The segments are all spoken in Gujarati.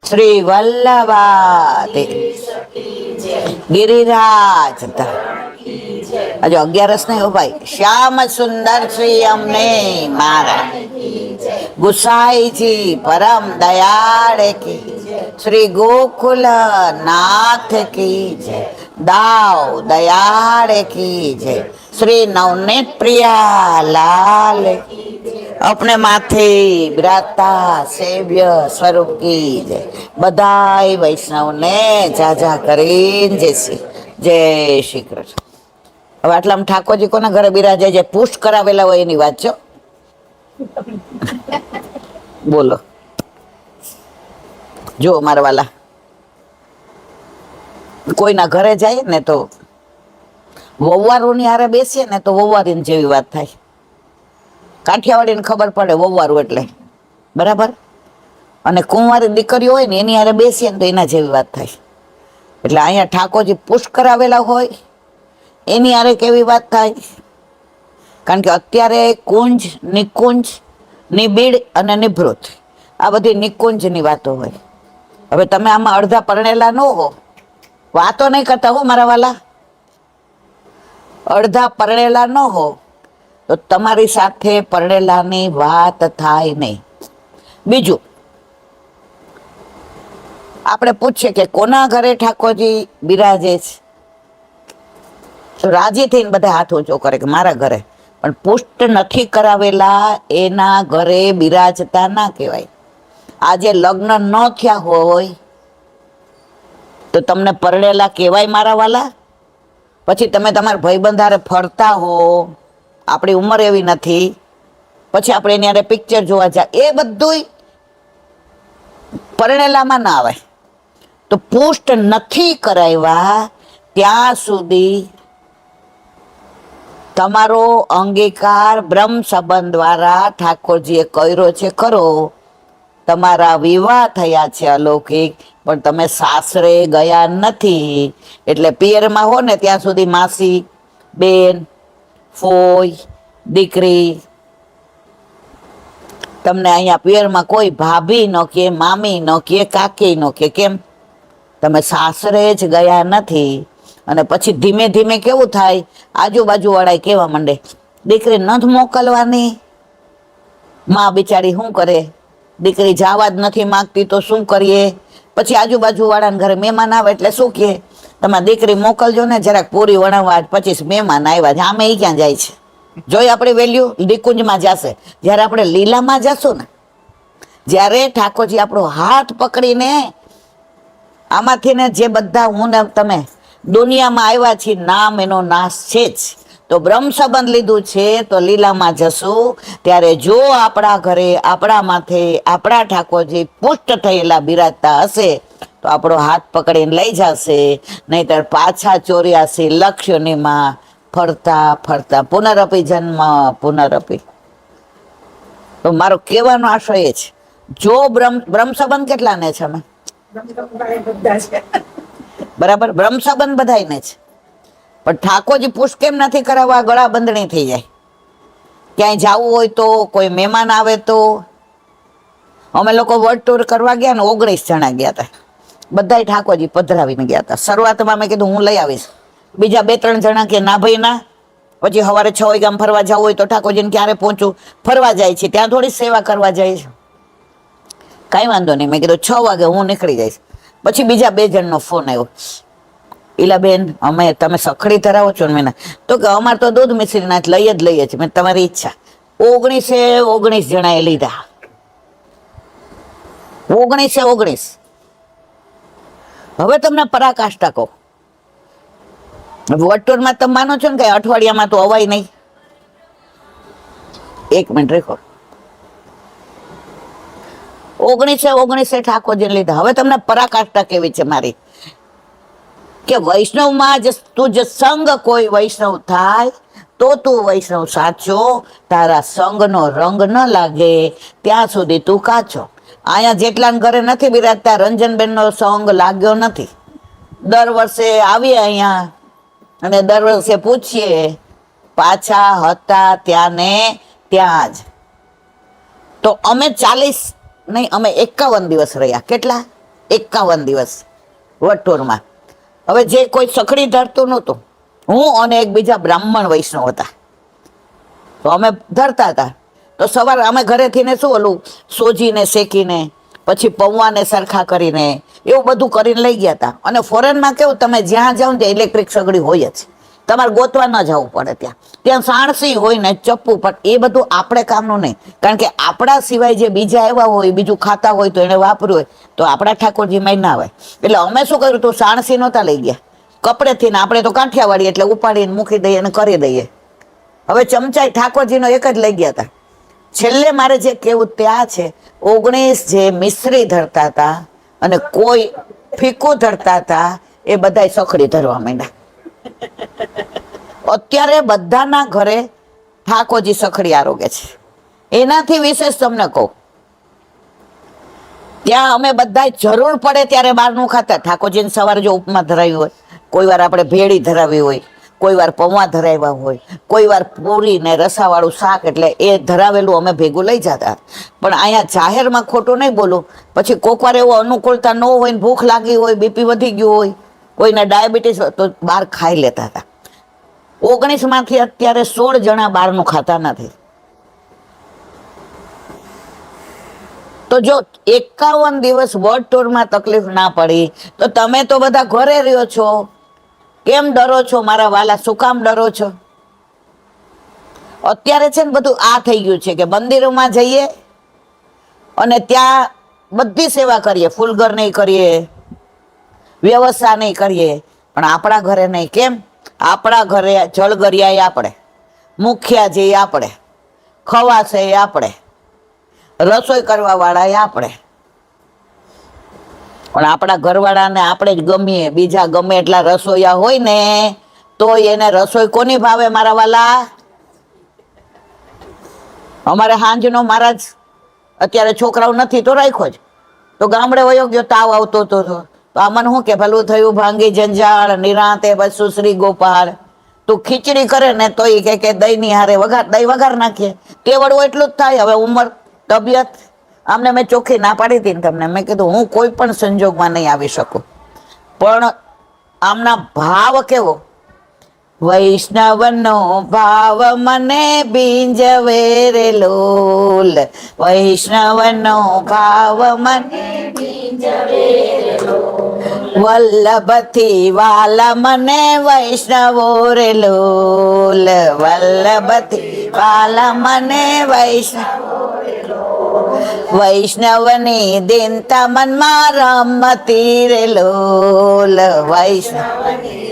શ્રી વલ્લભાતે ગિરિરાજ હજુ 11 નહીં હો ભાઈ. શ્યામ સુંદર શ્રી અમને મારા ગુસાઈજી પરમ દયાળ કી શ્રી ગોકુલ નાથ કી જય. દાવ દયાળ કી જય. શ્રી નવનેત પ્રિયા લાલ अपने माथे बिराजता सेव्य स्वरूप की जय. बधाई वैष्णव ने जाजा કરીને જય શ્રી કૃષ્ણ. હવે આટલામાં ઠાકોરજી કોના ઘરે બિરાજે? જે પુષ્ટ કરાવેલા હોય એની વાત છો. બોલો જો મારા વાલા, કોઈના ઘરે જાય ને તો વહુવારોની હારે બેસીએ ને તો વહુવારીની જેવી વાત થાય. કાઠિયાવાડીને ખબર પડે વહુવારું એટલે, બરાબર. અને કુંવારી દીકરીઓ હોય ને એની હારે બેસીએ ને તો એના જેવી વાત થાય. એટલે અહીંયા ઠાકોરજી પુષ્ટ કરાવેલા હોય એની હારે કેવી વાત થાય? કારણ કે અત્યારે કુંજ, નિકુંજ, નિબીડ અને નિભૃત આ બધી નિકુંજની વાતો હોય. હવે તમે આમાં અડધા પરણેલા ન હો, વાતો નહીં કરતા હો મારા વાલા, અડધા પરણેલા ન હો તો તમારી સાથે પરણેલાની વાત થાય નહીં. બીજું આપણે પૂછીએ કે કોના ઘરે ઠાકોરજી બિરાજે છે, તો રાજી થઈને બધા હાથ ઊંચો કરે કે મારા ઘરે. પણ પુષ્ટ નથી કરાવેલા એના ઘરે બિરાજતા ના કહેવાય. આજે લગ્ન ન થયા હોય તો તમને પરણેલા કહેવાય મારા વાલા? પછી તમે તમારા ભાઈબંધારે ફરતા હો, આપણી ઉંમર એવી નથી, પછી આપણે એની હારે પિક્ચર જોવા જાય, એ બધું પરણેલામાં ના આવે. તો પુષ્ટ નથી કરાવ્યા ત્યાં સુધી તમારો અંગીકાર બ્રહ્મ સંબંધ દ્વારા ઠાકોરજીએ કર્યો છે ખરો. તમારા વિવાહ થયા છે અલૌકિક, પણ તમે સાસરે ગયા નથી. એટલે પિયરમાં હો ને ત્યાં સુધી માસી, બેન, ફોઈ, દીકરી, તમને અહીંયા પિયરમાં કોઈ ભાભી ન કે, મામી ન કે, કાકી ન કે. કેમ? તમે સાસરે જ ગયા નથી. અને પછી ધીમે ધીમે કેવું થાય, આજુબાજુ વાળા કેવા માંડે, દીકરી નથી મોકલવાની. માં બિચારી શું કરે, દીકરી જવા જ નથી માંગતી તો શું કરીએ? પછી આજુબાજુ વાળાને ઘરે મહેમાન આવે એટલે શું કહે, તમારી દીકરી મોકલજો ને જરાક પૂરી વણાવવા, 25 મહેમાન આવ્યા છે. આમે એ ક્યાં જાય છે? જોઈ આપણી વેલ્યુ નિકુંજમાં જશે. જ્યારે આપણે લીલામાં જશું ને, જ્યારે ઠાકોરજી આપણો હાથ પકડીને આમાંથી ને જે બધા હું ને તમે દુનિયામાં આવ્યા છીએ, નામ એનો નાશ છે જ. તો બ્રહ્મ સંબંધ લીધું છે તો લીલામાં જશું ત્યારે જો આપણા ઘરે આપણા માથે આપણા ઠાકોરજી પુષ્ટ થયેલા બિરાજતા હશે તો આપણો હાથ પકડીને લઈ જશે. નહીતર પાછા 84 લક્ષણીમાં ફરતા ફરતા પુનરપી જન્મ પુનરપી. તો મારો કહેવાનો આશય એ છે, જો બ્રહ્મ સંબંધ કેટલા ને છે? અમે બરાબર, બ્રહ્મ સંબંધ બધાને છે, પણ ઠાકોરજી પુષ્ટ કેમ નથી કરાવવા? ગળા બંધણી થઈ જાય. ક્યાંય જવું હોય તો, કોઈ મહેમાન આવે તો. અમે લોકો વર્લ્ડ ટૂર કરવા ગયા ને 19 જણા ગયા હતા, બધા ઠાકોરજી પધરાવીને ગયા હતા. શરૂઆતમાં મેં કીધું હું લઈ આવીશ, બીજા 2-3 જણા કે ના ભાઈ ના. પછી સવારે 6 વાગ્યા ફરવા જવું હોય તો ઠાકોરજીને ક્યારે પહોંચું? ફરવા જાય છે ત્યાં થોડી સેવા કરવા જાય છે. કાંઈ વાંધો નહીં, મેં કીધું 6 વાગે હું નીકળી જઈશ. પછી બીજા 2 જણનો ફોન આવ્યો, ઈલાબેન અમે તમે સખડી ધરાવો છો ને? તો કે અમારે તો દૂધ મિશ્રીના લઈએ જ લઈએ છીએ. મેં તમારી ઈચ્છા. 19 જણાએ લીધા. 19. હવે તમને પરાકાષ્ઠા કહો, વટોરમાં તમે માનો છો ને કે અઠવાડિયામાં તો અવાય નહીં? 1 મિનિટ રેખો. 19 ઠાકોરજીને લીધા. હવે તમને પરાકાષ્ઠા કેવી છે મારી, કે વૈષ્ણવમાં જ તું જ સંગ કોઈ વૈષ્ણવ થાય તો તું વૈષ્ણવ સાચો. તારા સંગનો રંગ ન લાગે ત્યાં સુધી તું કાચો. અહીંયા જેટલાને ઘરે નથી બિરાજતા, રંજનબેનનો સંગ લાગ્યો નથી. દર વર્ષે આવીએ અહીંયા અને દર વર્ષે પૂછીએ, પાછા હતા ત્યાં ને ત્યાં જ. તો અમે 40 નહીં, અમે 51 દિવસ રહ્યા. કેટલા? 51 દિવસ વટોરમાં. હવે જે કોઈ સખડી ધરતું નહોતું, હું અને એક બીજા બ્રાહ્મણ વૈષ્ણવ હતા, તો અમે ધરતા હતા. તો સવારે અમે ઘરેથી ને શું ઓલું સોજીને શેકીને પછી પૌવાને સરખા કરીને એવું બધું કરીને લઈ ગયા હતા. અને ફોરેનમાં કેવું, તમે જ્યાં જાઓ ને ત્યાં ઇલેક્ટ્રિક સગડી હોય જ, તમારે ગોતવા ન જવું પડે. ત્યાં સાણસી હોય ને ચપ્પુ, પણ એ બધું આપણે કામનું નહીં. કારણ કે આપણા સિવાય જે બીજા આવ્યા હોય, બીજું ખાતા હોય તો એને વાપર્યું હોય, તો આપણા ઠાકોરજીમાં ના આવે. એટલે અમે શું કર્યું હતું, સાણસી નહોતા લઈ ગયા, કપડેથી ને આપણે તો કાંઠિયાવાડી એટલે ઉપાડીને મૂકી દઈએ અને કરી દઈએ. હવે ચમચાઈ ઠાકોરજીનો એક જ લઈ ગયા હતા. છેલ્લે મારે જે કેવું ત્યાં છે, 19 જે મિશ્રી ધરતા હતા અને કોઈ ફીકું ધરતા હતા, એ બધાય સખડી ધરવા માંડ્યા. અત્યારે બધાના ઘરે ઠાકોરજી સખડી આરોગે છે. એનાથી વિશેષ તમને કહું, ત્યાં અમે બધા જરૂર પડે ત્યારે બહારનું ખાતા. ઠાકોરજીને સવારે જો ઉપમા ધરાવી હોય, કોઈ વાર આપણે ભેળી ધરાવી હોય, કોઈ વાર પૌવા ધરાવ્યા હોય, કોઈ વાર પૂરી ને રસાવાળું શાક, એટલે એ ધરાવેલું અમે ભેગું લઈ જતા. પણ અહીંયા જાહેરમાં ખોટું નહીં બોલું, પછી કોક વાર એવો અનુકૂળતા ન હોય ને ભૂખ લાગી હોય, બીપી વધી ગયું હોય, કોઈને ડાયાબિટીસ હોય, તો બહાર ખાઈ લેતા હતા. 19 માંથી અત્યારે 16 જણા બહારનું ખાતા નથી. તો જો 51 દિવસ વર્લ્ડ ટૂરમાં તકલીફ ના પડી, તો તમે તો બધા ઘરે રહ્યો છો, કેમ ડરો છો મારા વાલા? શું કામ ડરો છો? અત્યારે છે ને બધું આ થઈ ગયું છે કે મંદિરોમાં જઈએ અને ત્યાં બધી સેવા કરીએ, ફૂલઘર નહીં કરીએ, વ્યવસ્થા નહીં કરીએ, પણ આપણા ઘરે નહીં. કેમ? આપણા ઘરે જળગરિયા આપણે, મુખિયા જે આપણે, ખવાશે એ આપણે, રસોઈ કરવા વાળા એ આપણે. પણ આપણા ઘરવાળાને આપણે જ ગમીએ, બીજા ગમે એટલા રસોઈયા હોય ને તો એને રસોઈ કોની ભાવે મારા વાલા? અમારે હાંજનો મહારાજ અત્યારે છોકરાઓ નથી તો રાખ્યો જ, તો ગામડે વયો ગયો, તાવ આવતો હતો તો આ મને શું કે ભલું થયું ભાંગી જંજાળ નિરાંતે બસુ શ્રી ગોપાળ. તું ખીચડી કરે ને તો એ કે દહીં ની હારે વઘાર, દહીં વઘાર નાખીએ, તેવડવું એટલું જ થાય. હવે ઉંમર, તબિયત, આમને મેં ચોખ્ખી ના પાડી હતી ને તમને, મેં કીધું હું કોઈ પણ સંજોગમાં નહીં આવી શકું. પણ આમના ભાવ કેવો, વૈષ્ણવનો ભાવ મને બીંજવે રે લોલ, વૈષ્ણવનો ભાવ મને બીંજવે રે લોલ, વલ્લભથી વાલા મને વૈષ્ણવો રે લોલ, વલ્લભથી વાલા મને વૈષ્ણવો રે લોલ, વૈષ્ણવની દિનતા મનમાં રમતી રે લોલ, વૈષ્ણવની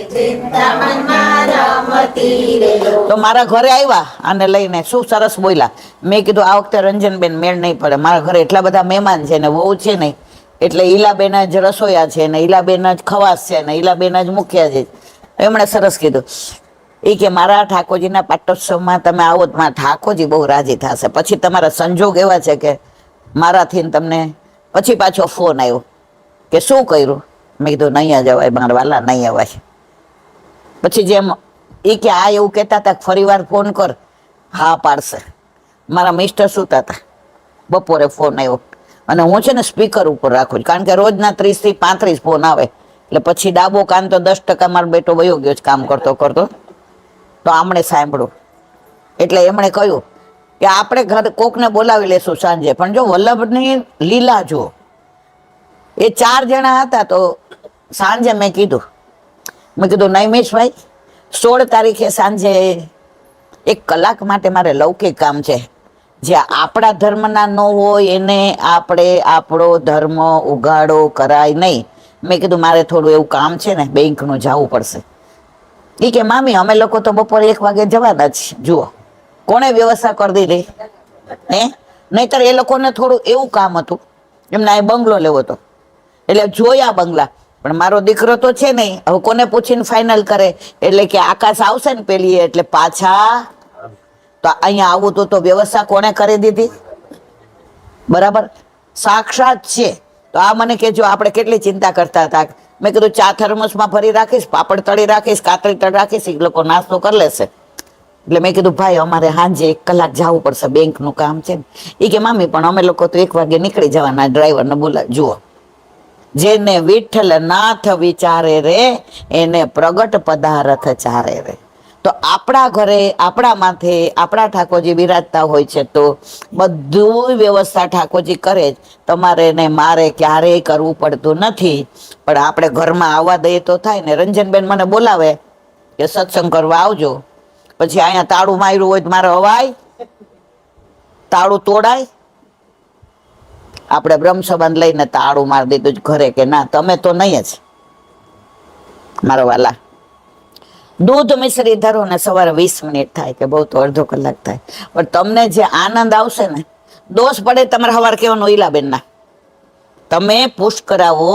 તો મારા ઘરે આવ્યા આને લઈને, શું સરસ બોલ્યા. મેં કીધું આ વખતે રંજનબેન મેળ નહીં પડે, મારા ઘરે એટલા બધા મહેમાન છે ને વહુ છે નહીં, એટલે ઈલાબેન જ રસોયા છે ને ઈલાબેન જ ખવાસ છે ને ઈલાબેન જ મુખ્યા છે. એમણે સરસ કીધું, એ કે મારા ઠાકોરજીના પાટોત્સવમાં તમે આવો તો મારા ઠાકોરજી બહુ રાજી થશે. પછી તમારા સંજોગ એવા છે કે મારાથી તમને પછી પાછો ફોન આવ્યો કે શું કર્યું? મેં કીધું નહીં જવાય મારા વાલા, નહીં અવાય. પછી જેમ એ કે આ એવું કહેતા હતા ફરી વાર ફોન કર, હા પાડશે. મારા મિસ્ટર સૂતા હતા, બપોરે ફોન આવ્યો અને હું છે ને સ્પીકર ઉપર રાખું છું, કારણ કે રોજના 30 થી 35 ફોન આવે, એટલે પછી ડાબો કાન તો 10% મારો બેટો વયો ગયો કામ કરતો કરતો, તો આમણે સાંભળ્યું. એટલે એમણે કહ્યું કે આપણે ઘર કોકને બોલાવી લેશું સાંજે, પણ જો વલ્લભની લીલા જુઓ. એ 4 જણા હતા, તો સાંજે મેં કીધું નૈમેશભાઈ 16 તારીખે સાંજે 1 કલાક માટે મારે લૌકિક કામ છે, જે આપણા ધર્મના ન હોય એને આપણે આપણો ધર્મ ઉગાડો કરાય નહીં. મેં કીધું મારે થોડું એવું કામ છે ને, બેંકનું જવું પડશે. એ કે મામી અમે લોકો તો બપોરે 1 વાગે જવાના જ. જુઓ કોણે વ્યવસ્થા કરી દીધી હે? નહીતર એ લોકોને થોડું એવું કામ હતું, એમને બંગલો લેવો હતો, એટલે જોયા બંગલા. પણ મારો દીકરો તો છે નહીં, હવે કોને પૂછીને ફાઇનલ કરે? એટલે કે આકાશ આવશે ને પેલી, એટલે પાછા તો અહીંયા આવું તો વ્યવસ્થા કોને કરી દીધી? બરાબર, સાક્ષાત છે. તો આ મને કે જો આપણે કેટલી ચિંતા કરતા હતા. મેં કીધું ચા થર્મસમાં ભરી રાખીશ, પાપડ તળી રાખીશ, કાતરી તળી રાખીશ, એ લોકો નાસ્તો કરી લેશે. એટલે મેં કીધું ભાઈ અમારે સાંજે 1 કલાક જવું પડશે, બેંકનું કામ છે ને. એ કે મામી પણ અમે લોકો તો 1 વાગે નીકળી જવાના, ડ્રાઈવરને બોલાવ. જુઓ જેને વિઠ્ઠલ નાથ વિચારે રે એને પ્રગટ પદાર્થ ચારે રે. તો આપણા ઘરે આપણા માથે આપણા ઠાકોરજી બિરાજતા હોય છે તો બધું વ્યવસ્થા ઠાકોરજી કરે જ. તમારે ને મારે ક્યારેય કરવું પડતું નથી, પણ આપણે ઘરમાં આવવા દઈએ તો થાય ને. રંજનબેન મને બોલાવે કે સત્સંગ કરવા આવજો, પછી અહીંયા તાળું માર્યું હોય તો મારે અવાય, તાળું તોડાય. આપણે બ્રહ્મ સંબંધ લઈને તાળું મારી દીધું ઘરે કે ના તમે તો નહીં જ મારો વાલા. દૂધ મિશ્રી ધરો ને સવારે 20 મિનિટ થાય કે બહુ તો અડધો કલાક થાય, પણ તમને જે આનંદ આવશે ને, દોષ પડે તમારે સવારે કહેવાનું ઈલાબેન ના તમે પુશ કરાવો,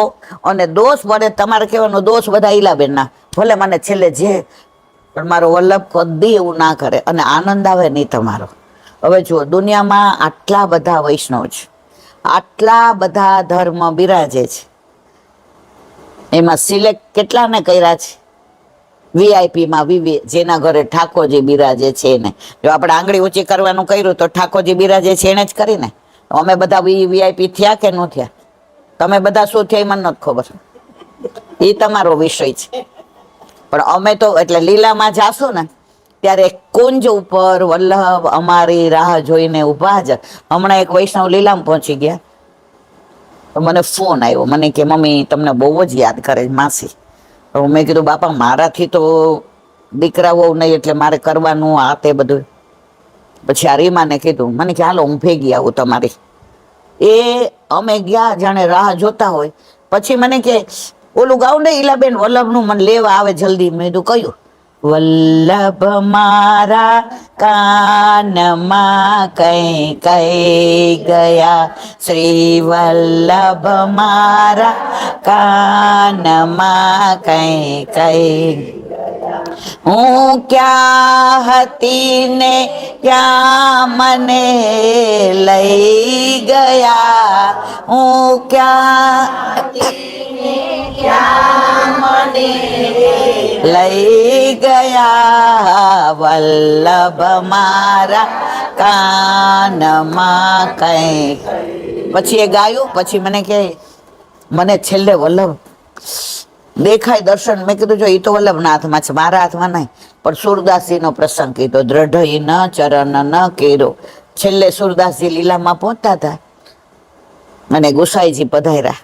અને દોષ પડે તમારે કહેવાનો દોષ બધા ઈલાબેન ના, ભલે મને છેલ્લે જે, પણ મારો વલ્લભ કદી એવું ના કરે. અને આનંદ આવે નહીં તમારો. હવે જુઓ, દુનિયામાં આટલા બધા વૈષ્ણવ છે, આટલા બધા ધર્મ બિરાજે છે, એમાં સિલેક્ટ કેટલાને કર્યા છે? વીઆઈપીમાં જેના ઘરે ઠાકોરજી બિરાજે છે એને. જો આપણે આંગળી ઊંચી કરવાનું કર્યું તો ઠાકોરજી બિરાજે છે એને જ કરીને. અમે બધા વીઆઈપી થયા કે ન થયા? તમે બધા શું થયા એ મને નથી ખબર, એ તમારો વિષય છે. પણ અમે તો એટલે લીલામાં જાશું ને ત્યારે કુંજ ઉપર વલ્લભ અમારી રાહ જોઈને ઉભા જ. હમણાં એક વૈષ્ણવ લીલામાં પહોંચી ગયા, મને ફોન આવ્યો, મને કે મમ્મી તમને બહુ જ યાદ કરે માસી. મેં કીધું બાપા મારાથી તો દીકરાઓ નહીં એટલે મારે કરવાનું આ તે બધું. પછી આ રીમાને કીધું, મને કે હાલો હું ભેગી આવું તમારી. એ અમે ગયા જાણે રાહ જોતા હોય, પછી મને કે ઓલું ગાવ ને ઈલાબેન વલ્લભનું મને લેવા આવે જલ્દી. મેં કીધું કયું? વલ્લભ મારા કાનમાં કઈ કઈ ગયા, શ્રી વલ્લભ મારા કાનમાં કઈ કઈ. હું ક્યાં હતી ને ક્યાં મને લઈ ગયા, હું ક્યાં લઈ ગયા, વલ્લભ મારા કાનમાં કઈ. પછી એ ગાયું, પછી મને કે મને છેલ્લે વલ્લભ દેખાય દર્શન. મેં કીધું જો એ તો વલ્લભના હાથમાં છે, મારા હાથમાં નહીં. પણ સુરદાસજી નો પ્રસંગ કીધો, દ્રઢ ન ચરણ ન કેરો. છેલ્લે સુરદાસજી લીલામાં પહોંચતા હતા અને ગુસાઈજી પધાર્યા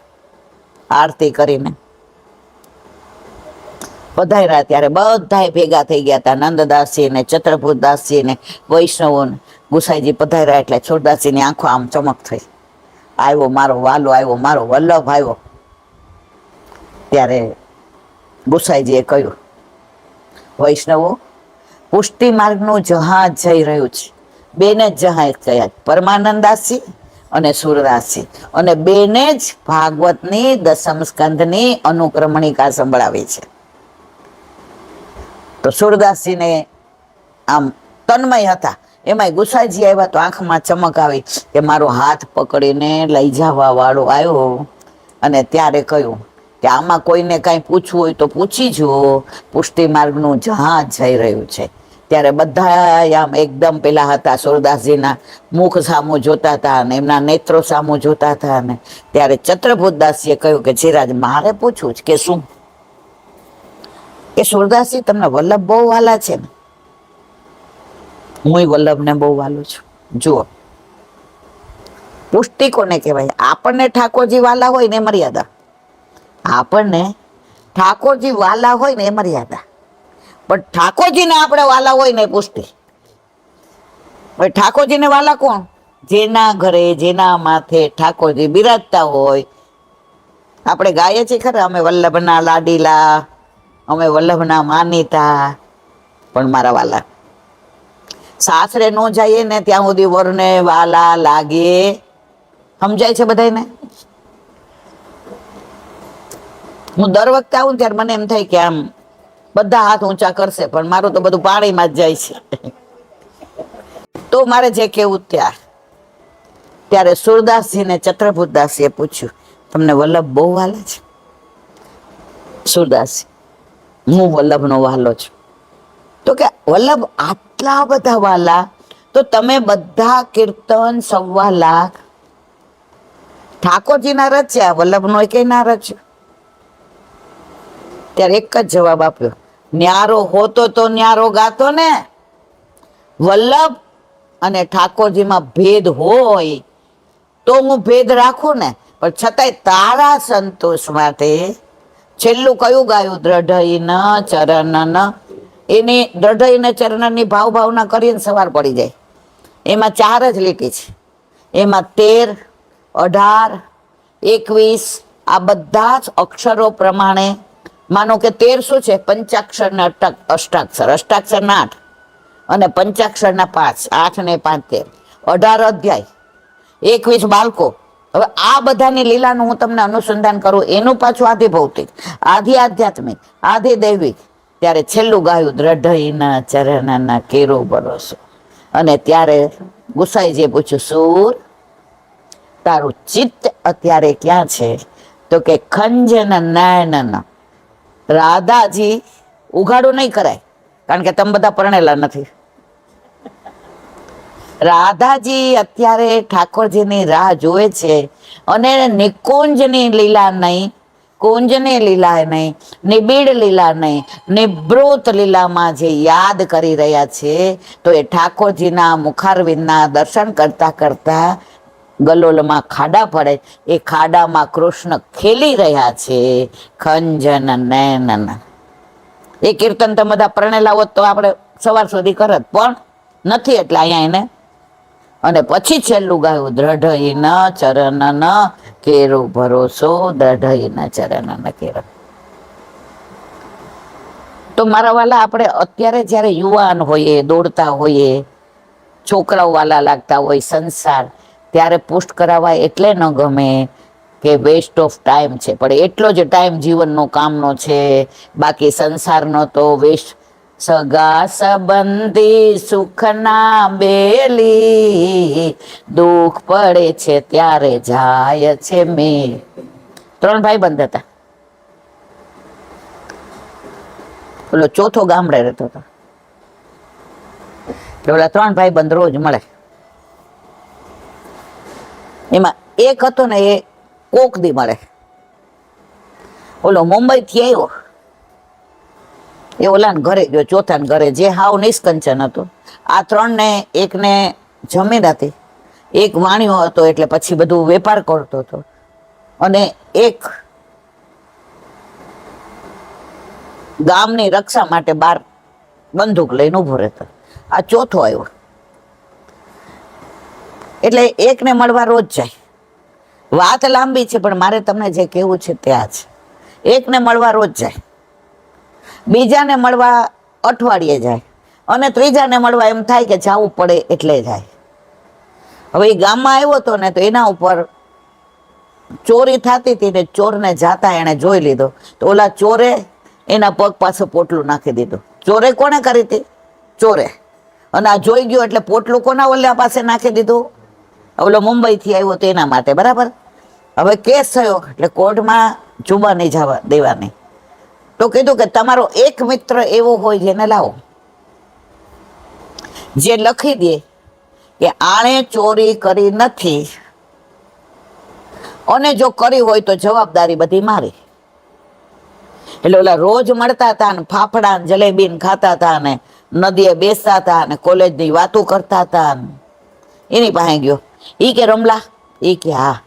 આરતી કરીને પધાર્યા, ત્યારે બધા ભેગા થઈ ગયા હતા. નંદદાસજી ને ચત્રભૂતદાસજી ને વૈષ્ણવો ને. ગુસાઈજી પધાર્યા એટલે સુરદાસજી ની આંખો આમ ચમક થઈ, આવ્યો મારો વાલો, આવ્યો મારો વલ્લભ આવ્યો. ત્યારે ગુસાઈજીએ કહ્યું, વૈષ્ણવો પુષ્ટિ માર્ગનું જહાજ જઈ રહ્યું છે. બેને જ જહાજ થયા, પરમાનંદાસજી અને સુરદાસજી, અને બેને જ ભાગવતની દસમ સ્કંધની અનુક્રમણિકા સંભળાવી છે. તો સુરદાસજીને આમ તન્મય હતા. એમાંય ગુસાઈજી આવ્યા તો આંખમાં ચમક આવી કે મારો હાથ પકડીને લઈ જવા વાળો આવ્યો. અને ત્યારે કહ્યું કે આમાં કોઈને કાંઈ પૂછવું હોય તો પૂછી જુઓ, પુષ્ટિ માર્ગનું જહાજ જઈ રહ્યું છે. ત્યારે બધા આમ એકદમ પેલા હતા, સુરદાસજીના મુખ સામું જોતા હતા અને એમના નેત્રો સામું જોતા હતા. અને ત્યારે ચત્રભૂતદાસજીએ કહ્યું કે જીરાજ મારે પૂછવું છે કે શું? કે સુરદાસજી તમને વલ્લભ બહુ વાલા છે ને? હું વલ્લભને બહુ વાલું છું. જુઓ, પુષ્ટિ કોને કહેવાય? આપણને ઠાકોરજી વાલા હોય ને મર્યાદા, આપણને ઠાકોરજી વાલા હોય ને એ મર્યાદા, પણ ઠાકોરજીને આપણે વાલા હોય ને પુષ્ટિ. ઠાકોરજીને વાલા કોણ? જેના ઘરે જેના માથે ઠાકોરજી બિરાજતા હોય. આપણે ગાઈએ છીએ ખરા, અમે વલ્લભના લાડીલા, અમે વલ્લભના માનીતા. પણ મારા વાલા સાસરે ન જઈએ ને ત્યાં સુધી વરને વાલા લાગે. સમજાય છે બધાને? હું દર વખતે આવું ત્યારે મને એમ થાય કે આમ બધા હાથ ઊંચા કરશે, પણ મારું તો બધું પાણીમાં જ જાય છે. તો મારે જે કેવું ત્યારે સુરદાસજી ને ચત્રભૂતદાસજીએ પૂછ્યું, તમને વલ્લભ બહુ વાલા છે? સુરદાસજી, હું વલ્લભનો વાલો છું. તો કે વલ્લભ આટલા બધા વાલા, તો તમે બધા કીર્તન 1.25 લાખ ઠાકોરજીના રચ્યા, વલ્લભનો એકેય ના રચ્યો. ત્યારે એક જ જવાબ આપ્યો, ન્યારો હોતો તો ન્યારો ગાતો ને. વલ્લભ અને ઠાકોરજીમાં ભેદ હોય તો હું ભેદ રાખું ને, પણ છતાંય તારા સંતોષ માટે છેલ્લું કયું ગાયું? દ્રઢઈ ન ચરણ ન. એની દ્રઢઈ ને ચરણની ભાવના કરીને સવાર પડી જાય. એમાં 4 જ લીટી છે. એમાં 13, 18, 21 આ બધા જ અક્ષરો પ્રમાણે માનો કે 13 શું છે? પંચાક્ષર ને અષ્ટાક્ષર, અષ્ટાક્ષર ના 8 અને પંચાક્ષર ના 5, 8 ને 5 13, 18 અધ્યાય, 21 બાળકો. હવે આ બધાની લીલાનું હું તમને અનુસંધાન કરું, એનું પાછું આધિ ભૌતિક, આધિ આધ્યાત્મિક, આધિ દૈવિક. ત્યારે છેલ્લું ગાયું દ્રઢઈના ચરણના કેરો ભરોસો. અને ત્યારે ગુસાઈજીએ પૂછ્યું, સૂર તારું ચિત્ત અત્યારે ક્યાં છે? તો કે ખંજન નયન. રાધાજી ઉઘાડું નહીં કરાય, કારણ કે તમે બધા પરણેલા નથી. રાધાજી અત્યારે ઠાકોરજીની રાહ જોવે છે, અને નિકુંજની લીલા નહીં, કુંજની લીલા નહીં, નિબીડ લીલા નહીં, નિવૃત લીલામાં જે યાદ કરી રહ્યા છે, તો એ ઠાકોરજીના મુખારવિંદના દર્શન કરતા કરતા ગલોલમાં ખાડા પડે, એ ખાડામાં કૃષ્ણ ખેલી રહ્યા છે. ખંજન નયન. એ કીર્તન તમે બધા પરણેલા હોત તો આપણે સવાર સુધી કરત, પણ નથી એટલે અહીંયા એને. અને પછી છેલ્લું ગાયું દ્રઢઈ ન ચરણ ન કેરો ભરોસો, દ્રઢઈ ન ચરણ ન કેરો. તો મારા વાલા, આપણે અત્યારે જ્યારે યુવાન હોઈએ, દોડતા હોઈએ, છોકરાઓ વાલા લાગતા હોય સંસાર, ત્યારે પોસ્ટ કરાવવા એટલે ન ગમે કે વેસ્ટ ઓફ ટાઈમ છે, પણ એટલો જ ટાઈમ જીવનનો કામનો છે, બાકી સંસારનો તો વેસ્ટ. સગા સંબંધી સુખના બેલી, દુઃખ પડે છે ત્યારે જાય છે મેં. 3 ભાઈબંધ હતા. ઓલો ચોથો ગામડે રહેતો હતો. ઓલા 3 ભાઈબંધ રોજ મળે. એમાં એક હતો ને, એ કોક દી મળે. ઓલો મુંબઈ થી આવ્યો, એ ઓલાને ઘરે ગયો, ચોથાને ઘરે, જે હાવ નિષ્કંચન હતું. આ 3 ને, એકને જમીન હતી, એક વાણિયો હતો, એટલે પછી બધું વેપાર કરતો હતો, અને એક ગામની રક્ષા માટે બહાર બંદૂક લઈને ઉભો રહેતો. આ ચોથો આવ્યો, એટલે એકને મળવા રોજ જાય. વાત લાંબી છે, પણ મારે તમને જે કહેવું છે તે આ છે. એકને મળવા રોજ જાય, બીજાને મળવા અઠવાડિયે જાય, અને ત્રીજાને મળવા એમ થાય કે જવું પડે એટલે જાય. હવે એ ગામમાં આવ્યો હતો ને, તો એના ઉપર ચોરી થતી હતી, ને ચોરને જાતા એને જોઈ લીધો, તો ઓલા ચોરે એના પગ પાસે પોટલું નાખી દીધું. ચોરે કોને કરી હતી? ચોરે. અને આ જોઈ ગયો એટલે પોટલું કોના ઓલા પાસે નાખી દીધું? ઓલો મુંબઈ થી આવ્યો તો એના માટે, બરાબર. હવે કેસ થયો, એટલે કોર્ટમાં જુબાની જવા દેવાની. તો કીધું કે તમારો એક મિત્ર એવો હોય જેને લાવો, જે લખી દે કે આણે ચોરી કરી નથી, અને જો કરી હોય તો જવાબદારી બધી મારી. એટલે ઓલા રોજ મળતા હતા, ને ફાફડા ને જલેબી ને ખાતા હતા, ને નદીએ બેસતા હતા, ને કોલેજની વાતો કરતા હતા. એની પાસે ગયો. ઈ કે રમલા, ઈ કે હા,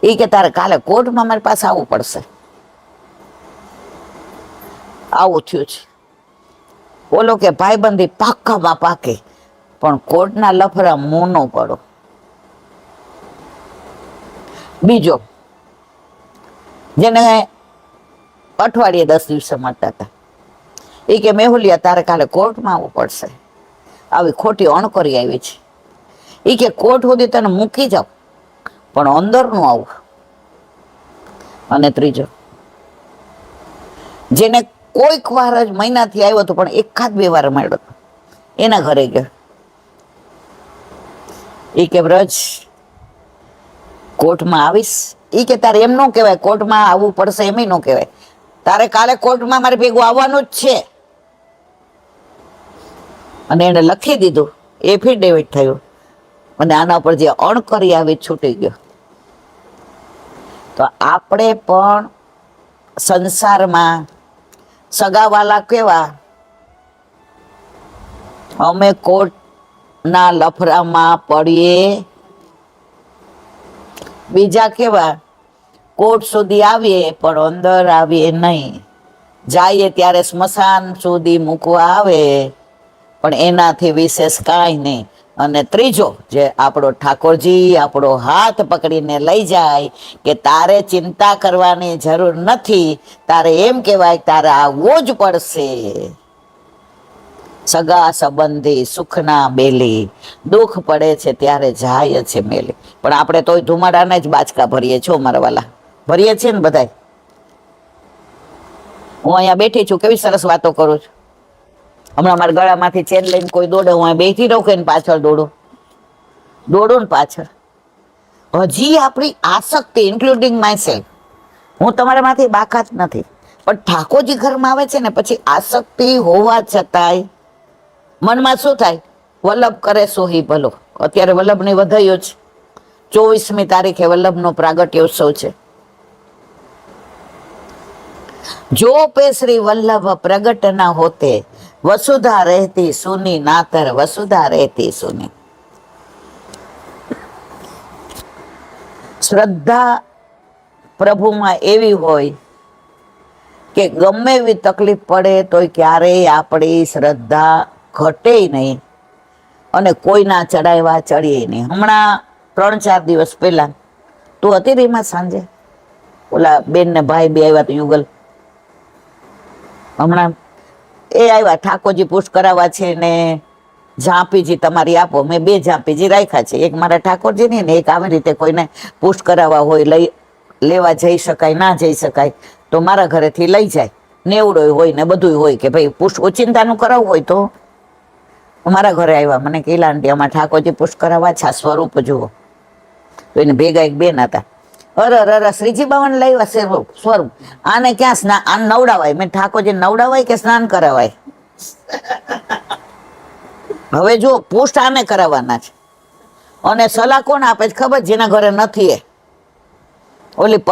ઈ કે તારે કાલે કોર્ટમાં મારી પાસે આવવું પડશે. આવું થયું છે. ઓલો કે ભાઈબંધી પાક્કામાં પાકે, પણ કોર્ટના લફરા મોનો પડો. બીજો, જેને અઠવાડિયે 10 દિવસે મળતા હતા, એ કે મેહુલિયા તારે કાલે કોર્ટમાં આવવું પડશે, આવી ખોટી અણકરી આવી છે. એ કે કોર્ટ સુધી તને મૂકી જાવ, પણ અંદર નું આવું. અને ત્રીજો, જેને કોઈક વાર જ મહિનાથી આવ્યો હતો, પણ 1-2 વાર મળ્યો હતો, એના ઘરે ગયો. એ કે વ્રજ કોર્ટમાં આવીશ? એ કે તારે એમ ન કહેવાય કોર્ટમાં આવવું પડશે, એમ ન કહેવાય, તારે કાલે કોર્ટમાં મારે ભેગું આવવાનું જ છે. અને એને લખી દીધું, એફિડેવિટ થયું, અને આના પર જે અણકરી આવી છૂટી ગયો. તો આપણે પણ સંસારમાં સગાવાલા કેવા, અમે કોર્ટના લફરામાં પડીએ, બીજા કેવા કોર્ટ સુધી આવીએ પણ અંદર આવીએ નહીં, જઈએ ત્યારે સ્મશાન સુધી મૂકવા આવે પણ એનાથી વિશેષ કાંઈ નહીં. અને ત્રીજો જે આપણો ઠાકોરજી આપણો હાથ પકડીને લઈ જાય કે તારે ચિંતા કરવાની જરૂર નથી, તારે એમ કહેવાય તારે આવવું જ પડશે. સગા સંબંધી સુખના બેલી, દુઃખ પડે છે ત્યારે જાય છે મેલી. પણ આપણે તોય ધુમાડાને જ બાચકા ભરીએ છો મારા વાલા, ભરીએ છીએ ને બધાય. હું અહીંયા બેઠી છું, કેવી સરસ વાતો કરું છું. હમણાં મારા ગળામાંથી ચેન લઈને કોઈ દોડે, હું અહીં બેઠી રહું કે પાછળ દોડું ને પાછળ. હજી આપણી આસક્તિ, ઇન્ક્લુડિંગ માય સેલ્ફ, હું તમારામાંથી બાકાત નથી, પણ ઠાકોરજી ઘરમાં આવે છે ને પછી આસક્તિ હોવા છતાંય મનમાં શું થાય, વલ્લભ કરે સોહી ભલો. અત્યારે વલ્લભની વધાઈઓ છે, 24મી તારીખે વલ્લભનો પ્રાગટ્ય ઉત્સવ છે. જો પે શ્રી વલ્લભ પ્રગટ ના હોતે, વસુધા રહેતી સુની નાતર વસુધા રહેતી સુની. શ્રદ્ધા પ્રભુમાં એવી હોય કે ગમે એવી તકલીફ પડે તો ક્યારેય આપણી શ્રદ્ધા ઘટે નહીં અને કોઈના ચડાવ્યા ચડીએ નહીં. હમણાં 3-4 દિવસ પહેલા તું હતી રીમાં સાંજે, ઓલા બેન ને ભાઈ બે આવ્યા તો યુગલ, હમણાં એ આવ્યા ઠાકોરજી પુષ્ટ કરાવવા છે ને ઝાંપીજી તમારી આપો. મેં 2 ઝાંપીજી રાખ્યા છે, એક મારા ઠાકોરજીની ને એક આવી રીતે કોઈને પુષ્ટ કરાવવા હોય, લેવા જઈ શકાય ના જઈ શકાય તો મારા ઘરેથી લઈ જાય. નેવડો હોય ને બધું હોય કે ભાઈ પુષ્ટ ઓચિંતાનું કરાવવું હોય તો મારા ઘરે આવ્યા. મને કહેલા આંટી અમારા ઠાકોરજી પુષ્ટ કરાવવા છે, સ્વરૂપ જુઓ. તો એને ભેગા એક બેન હતા, અરે શ્રીજી બાવાને લાવ્યા સ્વરૂપ, આને ક્યાં સ્નાન, આને નવડાવાય? મેં ઠાકોરજી નવડાવાય કે સ્નાન કરાવાય? હવે જો પુષ્ટ આને કરાવવાના છે અને સલાહ કોણ આપે છે ખબર? જેના ઘરે નથી એ ઓલી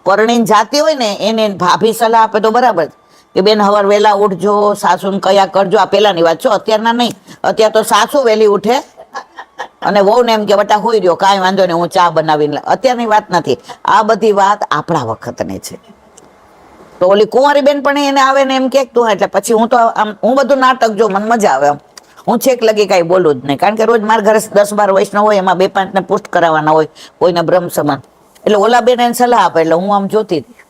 પરણીને જાતી હોય ને એને ભાભી સલાહ આપે તો બરાબર કે બેન હવાર વહેલા ઉઠજો, સાસુને કયા કરજો. આ પેલાની વાત છો, અત્યારના નહીં. અત્યારે તો સાસુ વહેલી ઉઠે અને વહુ ને એમ કે બટા હોઈ રહ્યો, કાંઈ વાંધો નહીં, હું ચા બનાવીને. અત્યારની વાત નથી, આ બધી વાત આપણા વખતની છે. તો ઓલી કુંવારી બેન પણ એને આવે ને એમ કે તું, એટલે પછી હું તો આમ હું બધું નાટક જો, મને મજા આવે. આમ હું છેક લગી કાંઈ બોલું જ નહીં, કારણ કે રોજ મારા ઘરે 10-12 વૈષ્ણવ હોય, એમાં 2-5 ને પુષ્ટ કરાવવાના હોય, કોઈને બ્રહ્મ સમાન. એટલે ઓલા બેન એને સલાહ આપે એટલે હું આમ જોતી હતી.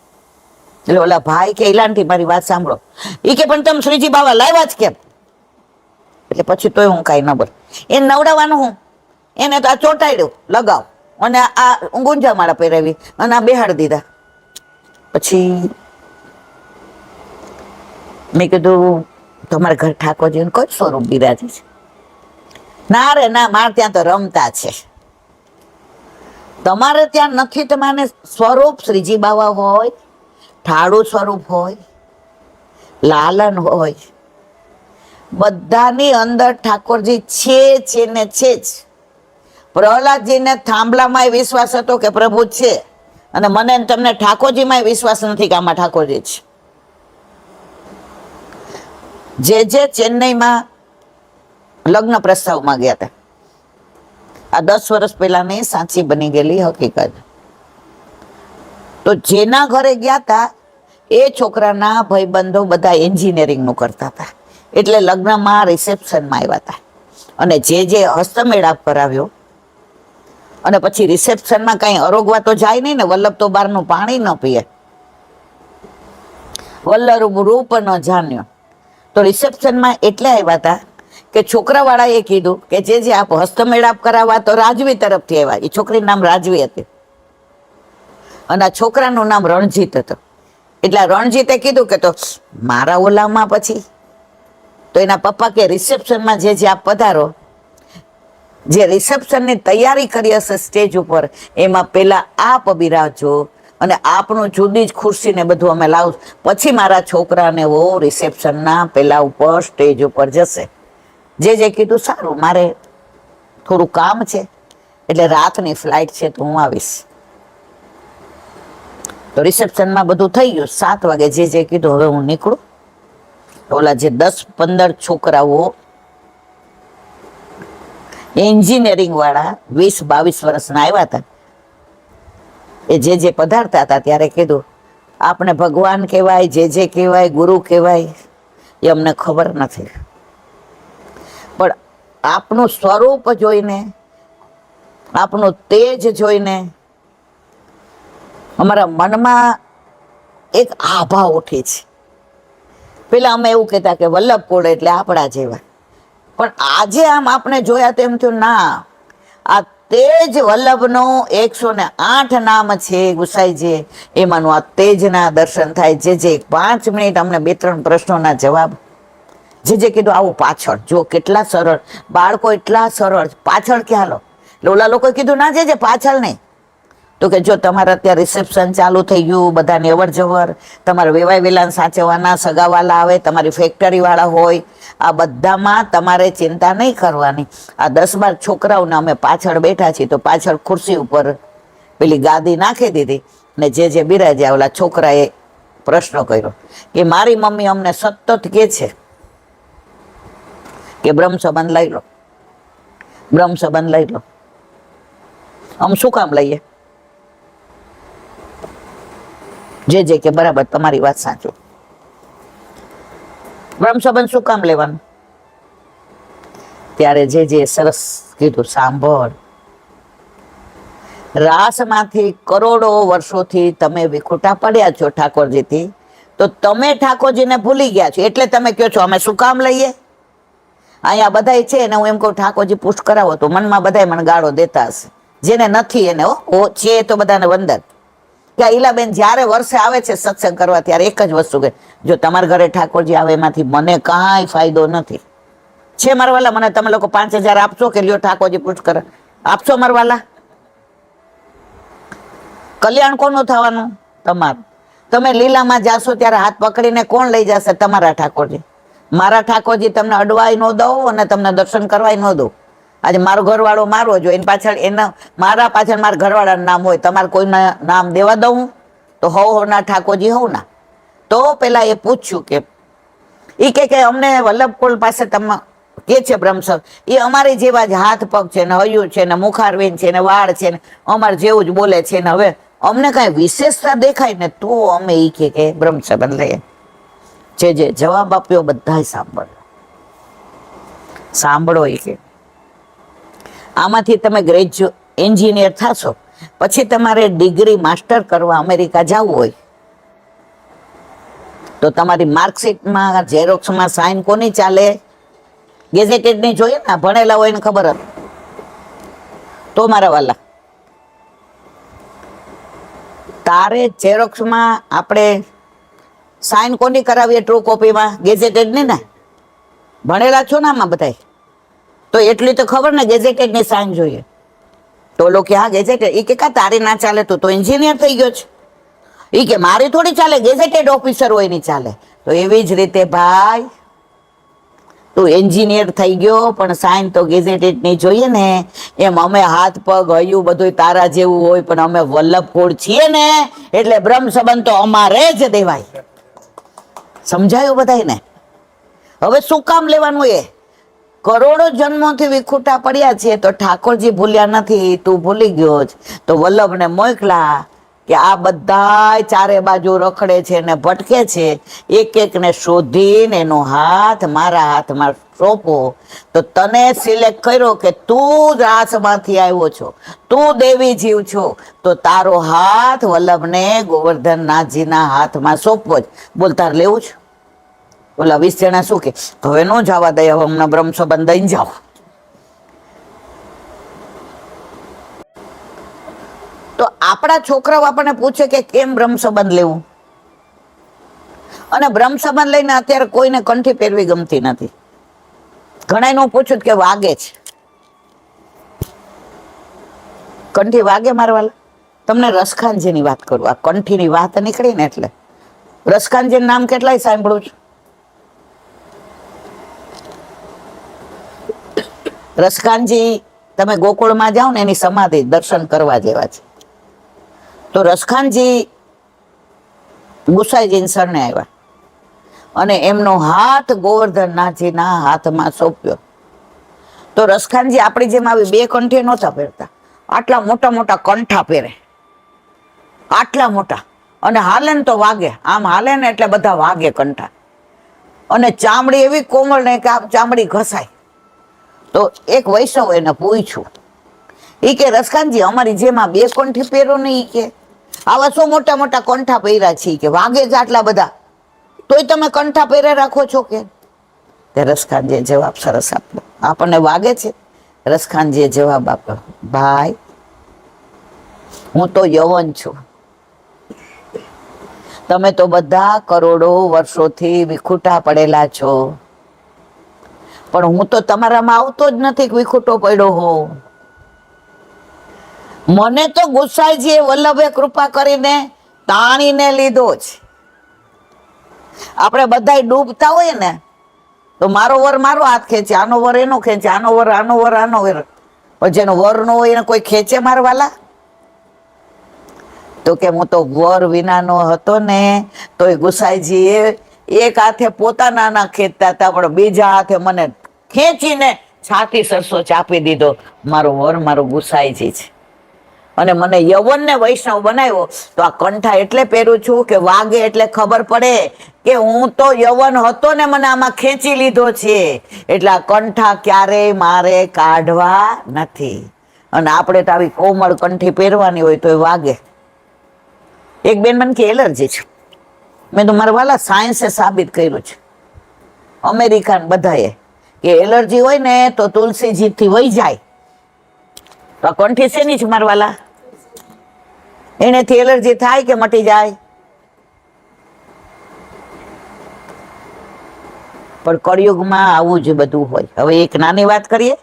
એટલે ઓલા ભાઈ કે ઇલાનથી મારી વાત સાંભળો, એ કે પણ તમે શ્રીજી બાવા લાવ્યા જ કેમ? એટલે પછી તોય હું કાંઈ ન બોલ. એને નવડાવવાનું હું, એને તો આ ચોંટાડ્યું લગાવ અને આ ગુંજા માળા પહેરાવી અને આ બેહાડી દીધા. પછી મેં કીધું તમારા ઘર ઠાકોરજીને કોઈ સ્વરૂપ બિરાજે છે? ના રે ના, મારે ત્યાં તો રમતા છે. તમારે ત્યાં નથી? તમારે સ્વરૂપ શ્રીજી બાવા હોય, ઠાડું સ્વરૂપ હોય, લાલન હોય, બધાની અંદર ઠાકોરજી છે ને છે જ. પ્રહલાદજીને થાંભલામાં વિશ્વાસ હતો કે પ્રભુ છે, અને મને તમને ઠાકોરજીમાં વિશ્વાસ નથી કે આમાં ઠાકોરજી છે. જે ચેન્નઈમાં લગ્ન પ્રસ્તાવમાં ગયા હતા, આ 10 વર્ષ પહેલાની સાચી બની ગયેલી હકીકત. તો જેના ઘરે ગયા હતા એ છોકરાના ભાઈબંધો બધા એન્જિનિયરિંગનું કરતા હતા, એટલે લગ્નમાં રિસેપ્શનમાં આવ્યા હતા. અને જે હસ્તમેળાપ કરાવ્યો અને પછી રિસેપ્શનમાં કાંઈ અરોગવા તો જાય નહીં ને. વલ્લભ તો બહારનું પાણી ન પીએ, વલ્લભ રૂપ ન જાણ્યો. તો રિસેપ્શનમાં એટલે આવ્યા હતા કે છોકરાવાળાએ કીધું કે જે આપ હસ્તમેળાપ કરાવવા તો રાજવી તરફથી આવ્યા. એ છોકરીનું નામ રાજવી હતી અને આ છોકરાનું નામ રણજીત હતું. એટલે રણજીતે કીધું કે તો મારા ઓલામાં પછી તો એના પપ્પા કે રિસેપ્શનમાં જે આપ પધારો, જે રિસેપ્શનની તૈયારી કરી હશે સ્ટેજ ઉપર, એમાં પેલા આપ બિરાજો અને આપનું જુદી જ ખુરશી ને બધું અમે લાવ, પછી મારા છોકરાને વો રિસેપ્શનના પેલા ઉપર સ્ટેજ ઉપર જશે. જે કીધું સારું, મારે થોડું કામ છે એટલે રાતની ફ્લાઇટ છે તો હું આવીશ. તો રિસેપ્શનમાં બધું થઈ ગયું, 7 વાગે જે કીધું હવે હું નીકળું. ઓલા જે 10-15 છોકરાઓ એન્જિનિયરિંગ વાળા 20-22 વર્ષના આવ્યા હતા, એ જે પધારતા હતા ત્યારે કીધું આપણે ભગવાન કહેવાય, જે કહેવાય, ગુરુ કહેવાય, એ અમને ખબર નથી, પણ આપનું સ્વરૂપ જોઈને, આપનું તેજ જોઈને અમારા મનમાં એક આભા ઉઠી છે. પેલા અમે એવું કહેતા કે વલ્લભકોડ એટલે આપણા જેવા, પણ આજે આમ આપણે જોયા તો એમ થયું ના, આ તેજ વલ્લભનો 108 નામ છે ગુસાઈજી, એમાંનું આ તેજના દર્શન થાય. જે 5 મિનિટ અમને 2-3 પ્રશ્નોના જવાબ, જે કીધું આવું પાછળ જો, કેટલા સરળ બાળકો, એટલા સરળ, પાછળ ક્યાં લો. એટલે ઓલા લોકોએ કીધું ના જે પાછળ નહીં. તો કે જો તમારે અત્યારે રિસેપ્શન ચાલુ થઈ ગયું, બધાની અવર જવર, તમારે વેવાય વેલાન સાચવવાના, સગાવાલા આવે, તમારી ફેક્ટરી વાળા હોય, આ બધામાં તમારે ચિંતા નહીં કરવાની. આ 10-12 છોકરાઓને અમે પાછળ બેઠા છીએ, તો પાછળ ખુરશી ઉપર પેલી ગાદી નાખી દીધી ને જે બિરાજ્યા. ઓલા છોકરાએ પ્રશ્ન કર્યો કે મારી મમ્મી અમને સતત કે છે કે બ્રહ્મ સંબંધ લઈ લો, બ્રહ્મ સંબંધ લઈ લો. આમ શું કામ લઈએ? જે કે બરાબર, તમારી વાત સાચું, બ્રહ્મ સંબંધ શું કામ લેવાનું? ત્યારે જે સરસ કીધું, સાંભળ, રાસમાંથી કરોડો વર્ષોથી તમે વિખૂટા પડ્યા છો ઠાકોરજીથી, તો તમે ઠાકોરજીને ભૂલી ગયા છો, એટલે તમે કહો છો અમે શું કામ લઈએ? અહીંયા બધાય છે ને, હું એમ કહું ઠાકોરજી પુષ્ટ કરાવો, તો મનમાં બધાય મને ગાળો દેતા હશે. જેને નથી એને છે તો બધાને વંદન. કે ઈલાબેન જ્યારે વર્ષે આવે છે સત્સંગ કરવા, ત્યારે એક જ વસ્તુ કે જો તમારા ઘરે ઠાકોરજી આવે એમાંથી મને કાંઈ ફાયદો નથી. છે મારવાલા, મને તમે લોકો 5,000 આપશો કે લ્યો ઠાકોરજી પુષ્ટ કરે? આપશો મારવાલા? કલ્યાણ કોનું થવાનું? તમારું. તમે લીલામાં જાશો ત્યારે હાથ પકડીને કોણ લઈ જશે? તમારા ઠાકોરજી. મારા ઠાકોરજી તમને અડવાય ન દઉં અને તમને દર્શન કરવાય ન દઉં. આજે મારો ઘરવાળો મારો જો, એની પાછળ એના, મારા પાછળ મારા ઘરવાળાનું નામ હોય, તમારે કોઈના નામ દેવા દઉં? તો હોના ઠાકોરજી હોવ ના. તો પેલા એ પૂછ્યું કે એ કે અમને વલ્લભકોડ પાસે તમે કે છે બ્રહ્મસર, એ અમારી જેવા જ હાથ પગ છે ને, હૈયું છે ને, મુખારવેન છે ને, વાળ છે ને, અમારે જેવું જ બોલે છે ને, હવે અમને કઈ વિશેષતા દેખાય ને તો અમે એ કે બ્રહ્મ સંબંધ લઈએ. જે જવાબ આપ્યો બધા સાંભળો. એ કે આમાંથી તમે ગ્રેજ્યુએટ એન્જિનિયર થશો, પછી તમારે ડિગ્રી માસ્ટર કરવા અમેરિકા જવું હોય તો તમારી માર્કશીટમાં, ઝેરોક્સમાં સાઇન કોની ચાલે? ગેઝેટેડ ની જોઈએ ને, ભણેલા હોય ને ખબર હતી. તો મારા વાલા, તારે ઝેરોક્સમાં આપણે સાઇન કોની કરાવીએ? ટ્રુ કોપીમાં ગેઝેટેડ ની ને? ભણેલા છો ને આમાં બધાય, તો એટલી તો ખબર ને ગેઝેટેડ ની સાઇન જોઈએ. તો લોકો હા ગેઝેટેડ, એ કે કા તારી ના ચાલે, તું તો એન્જિનિયર થઈ ગયો છે. એ કે મારી થોડી ચાલે, ગેઝેટેડ ઓફિસર હોય ની ચાલે. તો એવી જ રીતે ભાઈ, તું એન્જિનિયર થઈ ગયો પણ સાઇન તો ગેઝેટેડ ની જોઈએ ને. એમ અમે હાથ પગ હૈયું બધું તારા જેવું હોય, પણ અમે વલ્લભકોડ છીએ ને, એટલે બ્રહ્મ સંબંધ તો અમારે જ દેવાય. સમજાયું બધાને? હવે શું કામ લેવાનું? એ કરોડો જન્મોથી વિખૂટા પડ્યા છે, તો ઠાકોરજી ભૂલ્યા નથી, તું ભૂલી ગયો જ. તો વલ્લભને મોકલા કે આ બધા ચારે બાજુ રખડે છે ને ભટકે છે, એક એકને શોધીને એનો હાથ મારા હાથમાં સોંપો. તો તને સિલેક્ટ કર્યો કે તું રાસમાંથી આવ્યો છો, તું દેવી જીવ છો, તો તારો હાથ વલ્લભને ગોવર્ધનનાથજીના હાથમાં સોંપવો જ. બોલતાર લેવું જ. ઓલા 20 જણા શું કે હવે ન જવા દે, હવે હમણાં બ્રહ્મ સંબંધ દઈને જાઓ. તો આપણા છોકરાઓ આપણને પૂછે કે કેમ બ્રહ્મ સંબંધ લેવું, અને બ્રહ્મ સંબંધ લઈને અત્યારે કોઈને કંઠી પહેરવી ગમતી નથી. ઘણા નું પૂછ્યું કે વાગે છે, કંઠી વાગે મારવાલા? તમને રસખાનજીની વાત કરું, આ કંઠીની વાત નીકળી ને એટલે રસખાનજીનું નામ કેટલાય સાંભળું છું. રસખાનજી તમે ગોકુળમાં જાઓ ને, એની સમાધિ દર્શન કરવા જેવા છે. તો રસખાનજી ગુસાઈજીને શરણે આવ્યા અને એમનો હાથ ગોવર્ધનનાથજીના હાથમાં સોંપ્યો. તો રસખાનજી આપણી જેમ આવી બે કંઠે નહોતા પહેરતા, આટલા મોટા મોટા કંઠા પહેરે, આટલા મોટા, અને હાલે ને તો વાગે, આમ હાલે ને એટલે બધા વાગે કંઠા, અને ચામડી એવી કોમળ ને કે આમ ચામડી ઘસાય. તો એક વૈષ્ણવ એને પૂછ્યું, એ કે રસખાનજી અમારી જેમ આ બે કંઠી પહેરો ને, ઈ કે આવા શું મોટા મોટા કંઠા પહેર્યા છે કે વાગે જ આટલા બધા, તોય તમે કંઠા પહેરે રાખો છો કે? તે રસખાનજીએ જવાબ સરસ આપ્યો, આપણને વાગે છે? રસખાનજીએ જવાબ આપ્યો, ભાઈ હું તો યવન છું, તમે તો બધા કરોડો વર્ષોથી વિખૂટા પડેલા છો, પણ હું તો તમારામાં આવતો જ નથી કે વિખૂટો પડ્યો હોઉં. મને તો ગુસાઈજીએ વલ્લભે કૃપા કરીને તાણીને લીધો છે. આપણે બધા ડૂબતા હોય ને તો મારો વર મારો હાથ ખેંચે, આનો વર એનો ખેંચે, આનો વર આનો વર, પણ જેનો વર નો હોય એને કોઈ ખેંચે મારવાલા? તો કે હું તો વર વિનાનો હતો ને તોય ગુસાઈજીએ એક હાથે પોતાના ના ખેંચતા હતા, પણ બીજા હાથે મને ખેંચીને છાતી સરસો ચાપી દીધો. મારો વર મારો ગુસાઈજી છે, અને મને યવન ને વૈષ્ણવ બનાવ્યો. તો આ કંઠા એટલે પહેરું છું કે વાગે એટલે ખબર પડે કે હું તો યવન હતો ને મને આમાં ખેંચી લીધો છે, એટલે આ કંઠા ક્યારેય મારે કાઢવા નથી. અને આપણે તો આવી કોમળ કંઠી પહેરવાની હોય તો વાગે. એક બેન મને કે એલર્જી છે, મેં તો મારા વાલા સાયન્સે સાબિત કર્યું છે, અમેરિકન બધાએ, કે એલર્જી હોય ને તો તુલસીજી થી વહી જાય. તો કંઠી છે ની જ મારા વાલા, એનેથી એલર્જી થાય કે મટી જાય? પણ કળિયુગમાં આવું જ બધું હોય. હવે એક નાની વાત કરીએ.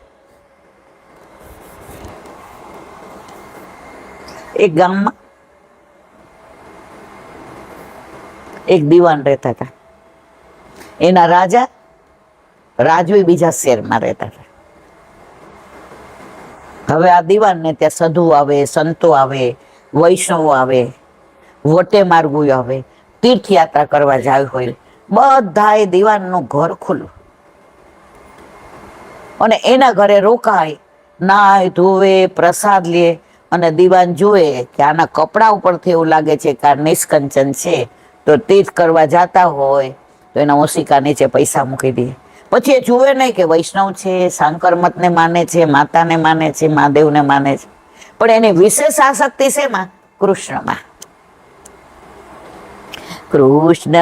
એક ગામમાં એક દિવાન રહેતા હતા. એના રાજા રાજવી બીજા શહેરમાં રહેતા હતા. હવે આ દિવાનને ત્યાં સાધુ આવે, સંતો આવે, વૈષ્ણવ આવે, વટે માર્ગુ આવે, તીર્થયાત્રા કરવા જાય હોય, બધાય દિવાનનું ઘર ખુલ્લું, અને એના ઘરે રોકાય, નાય ધોવે, પ્રસાદ લે, અને દિવાન જુએ કે આના કપડા ઉપરથી એવું લાગે છે કે આ નિષ્કંચન છે, તો તીર્થ કરવા જાતા હોય તો એના ઓશિકા નીચે પૈસા મૂકી દે. પછી એ જુએ નહીં કે વૈષ્ણવ છે, શંકર મતને માને છે, માતાને માને છે, મહાદેવને માને છે, પણ એની વિશેષ આસક્તિ શેમાં? કૃષ્ણમાં. કૃષ્ણ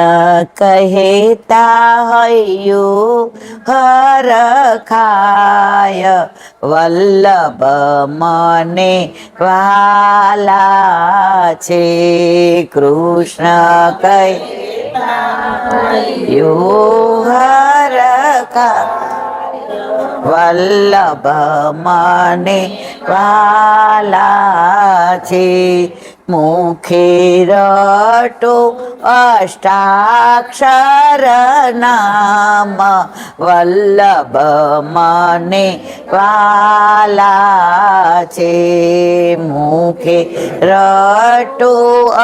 કહેતા હૈયું હરખાય, વલ્લભ મને વાલા છે. કૃષ્ણ કહેતા હૈયું હરખાય, વલ્લભ મને વાલા છે. મુખે રટો અષ્ટાક્ષર નામ, વલ્લભ મને વાલા છે. મુખે રટો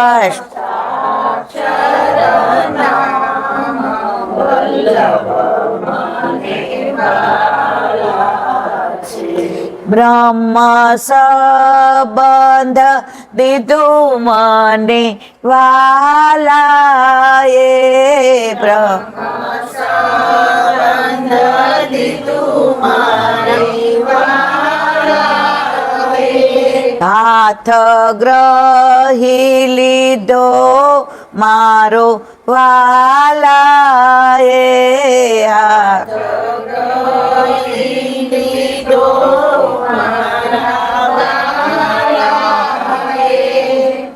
અષ્ટાક્ષર નામ, વલ્લભ મને વાલા છે. બ્રહ્મ સંબંધ દીધું મને વાલાએ, બ્રહ્મ સંબંધ દીધું મને વાલાએ. હાથ ગ્રહી લીધો મારો વાલાએ, હાથ ગ્રહી લીધો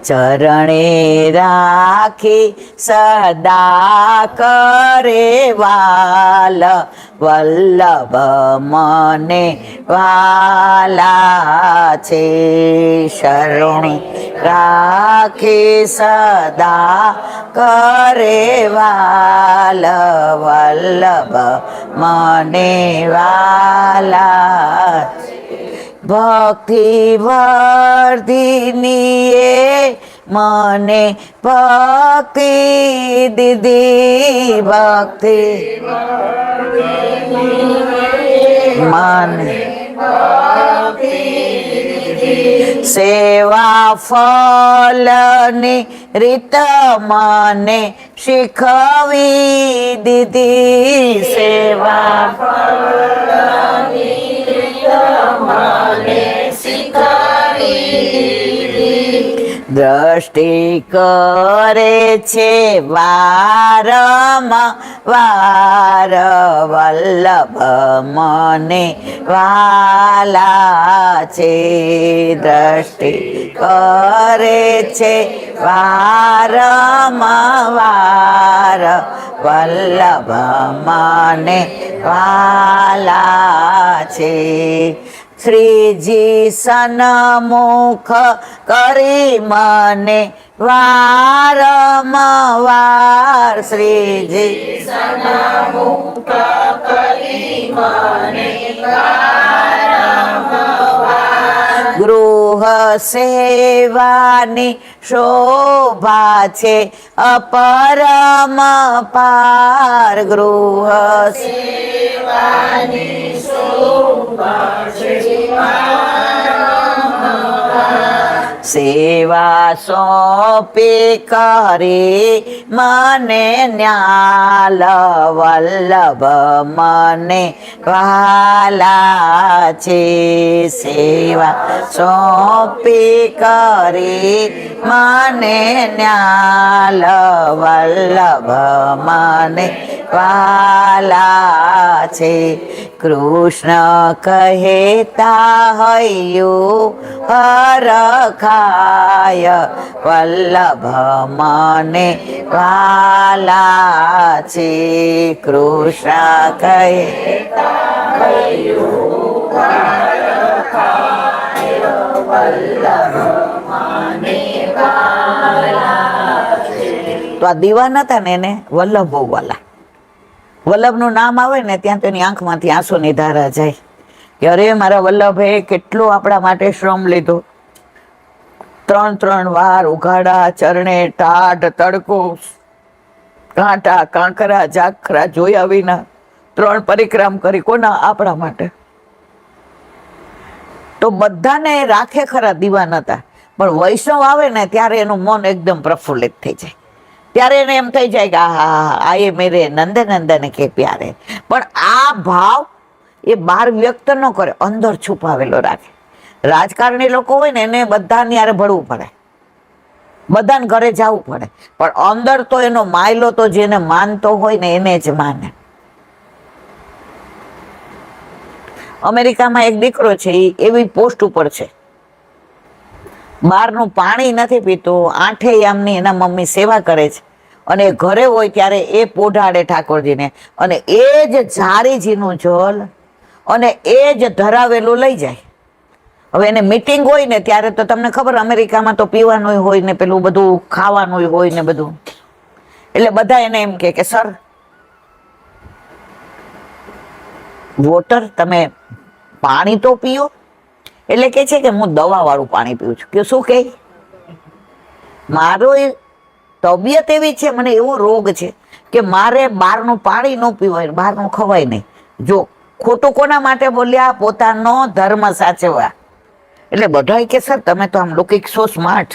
ચરણે રાખી સદા કરે વાલ, વલ્લભ મને વાલા છે. શરણે રાખી સદા કરે વાલ, વલ્લભ મને વાલા. ભક્તિ વર્ધિનીએ મને ભક્તિ દીધી, ભક્તિ મને સેવા ફલની રીત મને શીખવી દીધી, સેવા ફલની રીત મને શીખવી દીધી. દ્રષ્ટિ કરે છે વારંવાર વલ્લભ મને વાલા છે, દ્રષ્ટિ કરે છે વારંવાર વલ્લભ મને વાલા છે. શ્રીજી સન્મુખ કરી મને વારંવાર, શ્રીજી સન્મુખ કરી મને વારંવાર. ગૃહ સેવાની શોભા છે અપરંપાર, ગૃહ સેવાની શોભા છે સેવા સોંપી કરી મને ન્યાલ વલ્લભ મને વાલા છે, સેવા સોંપી કરી મને ન્યાલ વલ્લભ મને વાલા છે. કૃષ્ણ કહેતા હૈયું હરખાય વલ્લભ મને વાલા છે, કૃષ્ણ કહેતા હૈયું હરખાય વલ્લભ મને વાલા છે. તો આ દીવાના હતા ને એને વલ્લભ બહુ વાલા. વલ્લભનું નામ આવે ને ત્યાં તેની આંખમાંથી આંસુની ધારા જાય કે અરે મારા વલ્લભે કેટલો આપણા માટે શ્રમ લીધો. 3 વાર ઉઘાડા ચરણે ટાઢ તડકો કાંટા કાંકરા જાખરા જોયા વિના 3 પરિક્રમ કરી, કોના? આપણા માટે. તો બધાને રાખે ખરા દીવાન હતા, પણ વૈષ્ણવ આવે ને ત્યારે એનું મન એકદમ પ્રફુલ્લિત થઈ જાય, ત્યારે એને એમ થઈ જાય કે આહા આયે મેરે નંદ નંદન કે પ્યારે. પણ આ ભાવ એ બહાર વ્યક્ત ન કરે, અંદર છુપાવેલો રાખે. રાજકારણી લોકો હોય ને એને બધાને યારે ભળવું પડે, બધાને ઘરે જવું પડે, પણ અંદર તો એનો માયલો તો જેને માનતો હોય ને એને જ માને. અમેરિકામાં એક દીકરો છે, એ એવી પોસ્ટ ઉપર છે, બહારનું પાણી નથી પીતો, 8 યામની એના મમ્મી સેવા કરે છે, અને ઘરે હોય ત્યારે એ પોઢાડે ઠાકોરજીને, અને એ જ ઝારીજીનું જલ અને એ જ ધરાવેલું લઈ જાય. હવે એને મીટિંગ હોય ને ત્યારે તો તમને ખબર અમેરિકામાં તો પીવાનું હોય ને પેલું બધું ખાવાનું હોય ને બધું, એટલે બધા એને એમ કે સર વોટર તમે પાણી તો પીઓ. એટલે કે છે કે હું દવા વાળું પાણી પીઉં છું. કે શું કે મારો તબિયત એવી છે, મને એવો રોગ છે કે મારે બહારનું પાણી ન પીવાય, બહારનું ખવાય નહીં. જો ખોટું કોના માટે બોલ્યા? પોતાનો ધર્મ સાચવવા. એટલે બધા કે સર તમે તો આમ લુકિંગ સો સ્માર્ટ,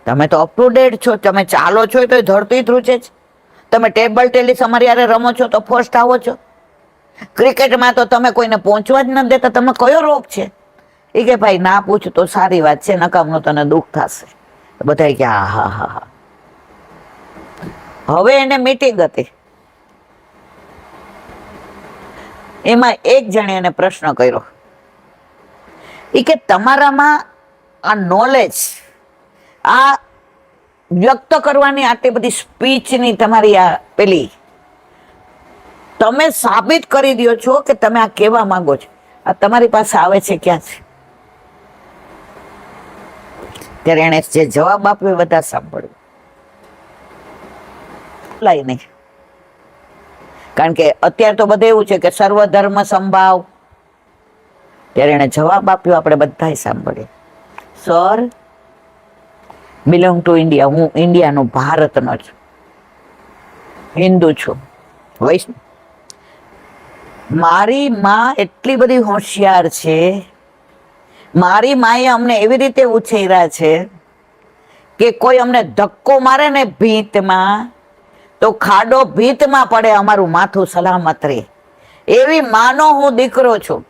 તમે તો અપ ટુ ડેટ છો, તમે ચાલો છો તો ધરતી ધ્રુજે છે, તમે ટેબલ ટેનિસ અમારી યારે રમો છો તો ફર્સ્ટ આવો છો, ક્રિકેટમાં તો તમે કોઈને પહોંચવા જ ન દેતા, તમે કયો રોગ છે? એ કે ભાઈ ના પૂછ તો સારી વાત છે, નકામનું તને દુઃખ થશે. બધા કે હા હા હા હા. હવે એને મીટિંગ હતી, એમાં એક જણે એને પ્રશ્ન કર્યો, એ કે તમારામાં આ નોલેજ, આ વ્યક્ત કરવાની આટલી બધી સ્પીચની તમારી આ પેલી, તમે સાબિત કરી દો છો કે તમે આ કહેવા માંગો છો, આ તમારી પાસે આવે છે ક્યાંથી? ત્યારે એને જે જવાબ આપ્યો બધા સાંભળ્યું, લાઈ નહીં. કારણ કે અત્યારે તો બધે એવું છે કે સર્વધર્મ સંભાવ. ત્યારે એને જવાબ આપ્યો, આપણે બધા સાંભળીએ. Sir belong to India. હું ઇન્ડિયાનો, ભારતનો છું, હિન્દુ છું, વૈષ્ણવ. મારી માં એટલી બધી હોશિયાર છે. મારી માએ અમને એવી રીતે ઉછેર્યા છે કે કોઈ અમને ધક્કો મારે ને ભીતમાં, તો ખાડો ભીતમાં પડે, અમારું માથું સલામત રહે. એવી માનો હું દીકરો છું.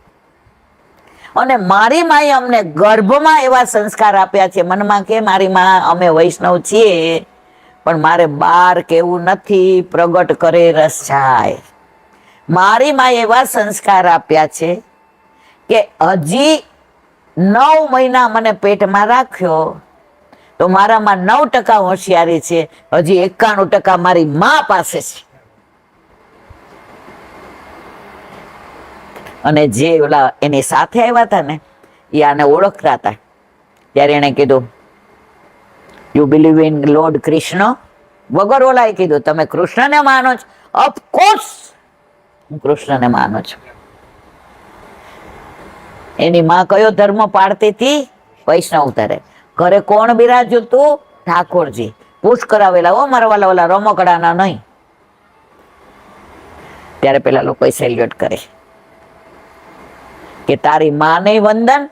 અને મારી માએ અમને ગર્ભમાં એવા સંસ્કાર આપ્યા છે. મનમાં કે મારી માં અમે વૈષ્ણવ છીએ, પણ મારે બહાર કેવું નથી, પ્રગટ કરે રસ જાય. મારી માએ એવા સંસ્કાર આપ્યા છે કે હજી 9 મહિના મને પેટમાં રાખ્યો તો મારામાં 9% હોશિયારી છે, હજી 91% મારી મા પાસે છે. અને જે ઓલા એની સાથે આવ્યા હતા ને, એ આને ઓળખતા હતા. ત્યારે એને કીધું, you believe in lord Krishna? વગર ઓલાએ કીધું, તમે કૃષ્ણને માનો છો? ઓફકોર્સ હું કૃષ્ણને માનું છું. એની માં કયો ધર્મ પાળતી હતી? વૈષ્ણવ ધરે. ઘરે કોણ બિરાજ્યું તું? ઠાકોરજી. પુશ કરાવેલા હો મારા વાલા, ઓલા રમકડાના નહીં. ત્યારે પેલા લોકો સેલ્યુટ કરે કે તારી માને વંદન,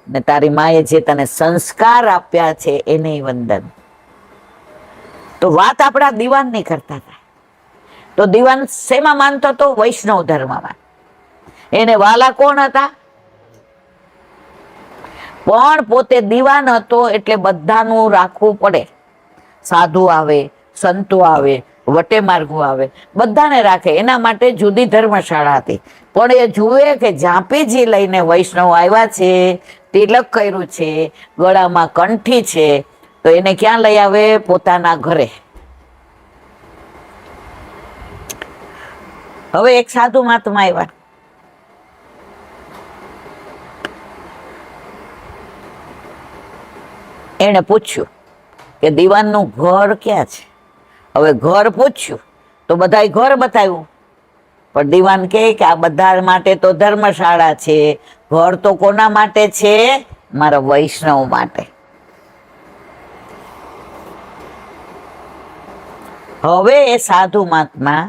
ને તારી માએ જે તને સંસ્કાર આપ્યા છે એને વંદન. તો વાત આપણા દીવાનની કરતા હતા. તો દીવાન શેમાં માનતો હતો? વૈષ્ણવ ધર્મમાં. એને વાલા કોણ હતા? પણ પોતે દીવાન હતો એટલે બધાનું રાખવું પડે. સાધુ આવે, સંતો આવે, વટે માર્ગો આવે, બધાને રાખે. એના માટે જુદી ધર્મશાળા હતી. પણ એ જુએ કે ઝાંપીજી લઈને વૈષ્ણવ આવ્યા છે, તિલક કર્યું છે, ગળામાં કંઠી છે, તો એને ક્યાં લઈ આવે? પોતાના ઘરે. હવે એક સાધુ મહાત્મા આવ્યા. એને પૂછ્યું કે દીવાનનું ઘર ક્યાં છે? હવે ઘર પૂછ્યું તો બધાય ઘર બતાવ્યું, પણ દીવાન કહે કે આ બધા માટે તો ધર્મશાળા છે, ઘર તો કોના માટે છે? મારા વૈષ્ણવ માટે. હવે એ સાધુ મહાત્મા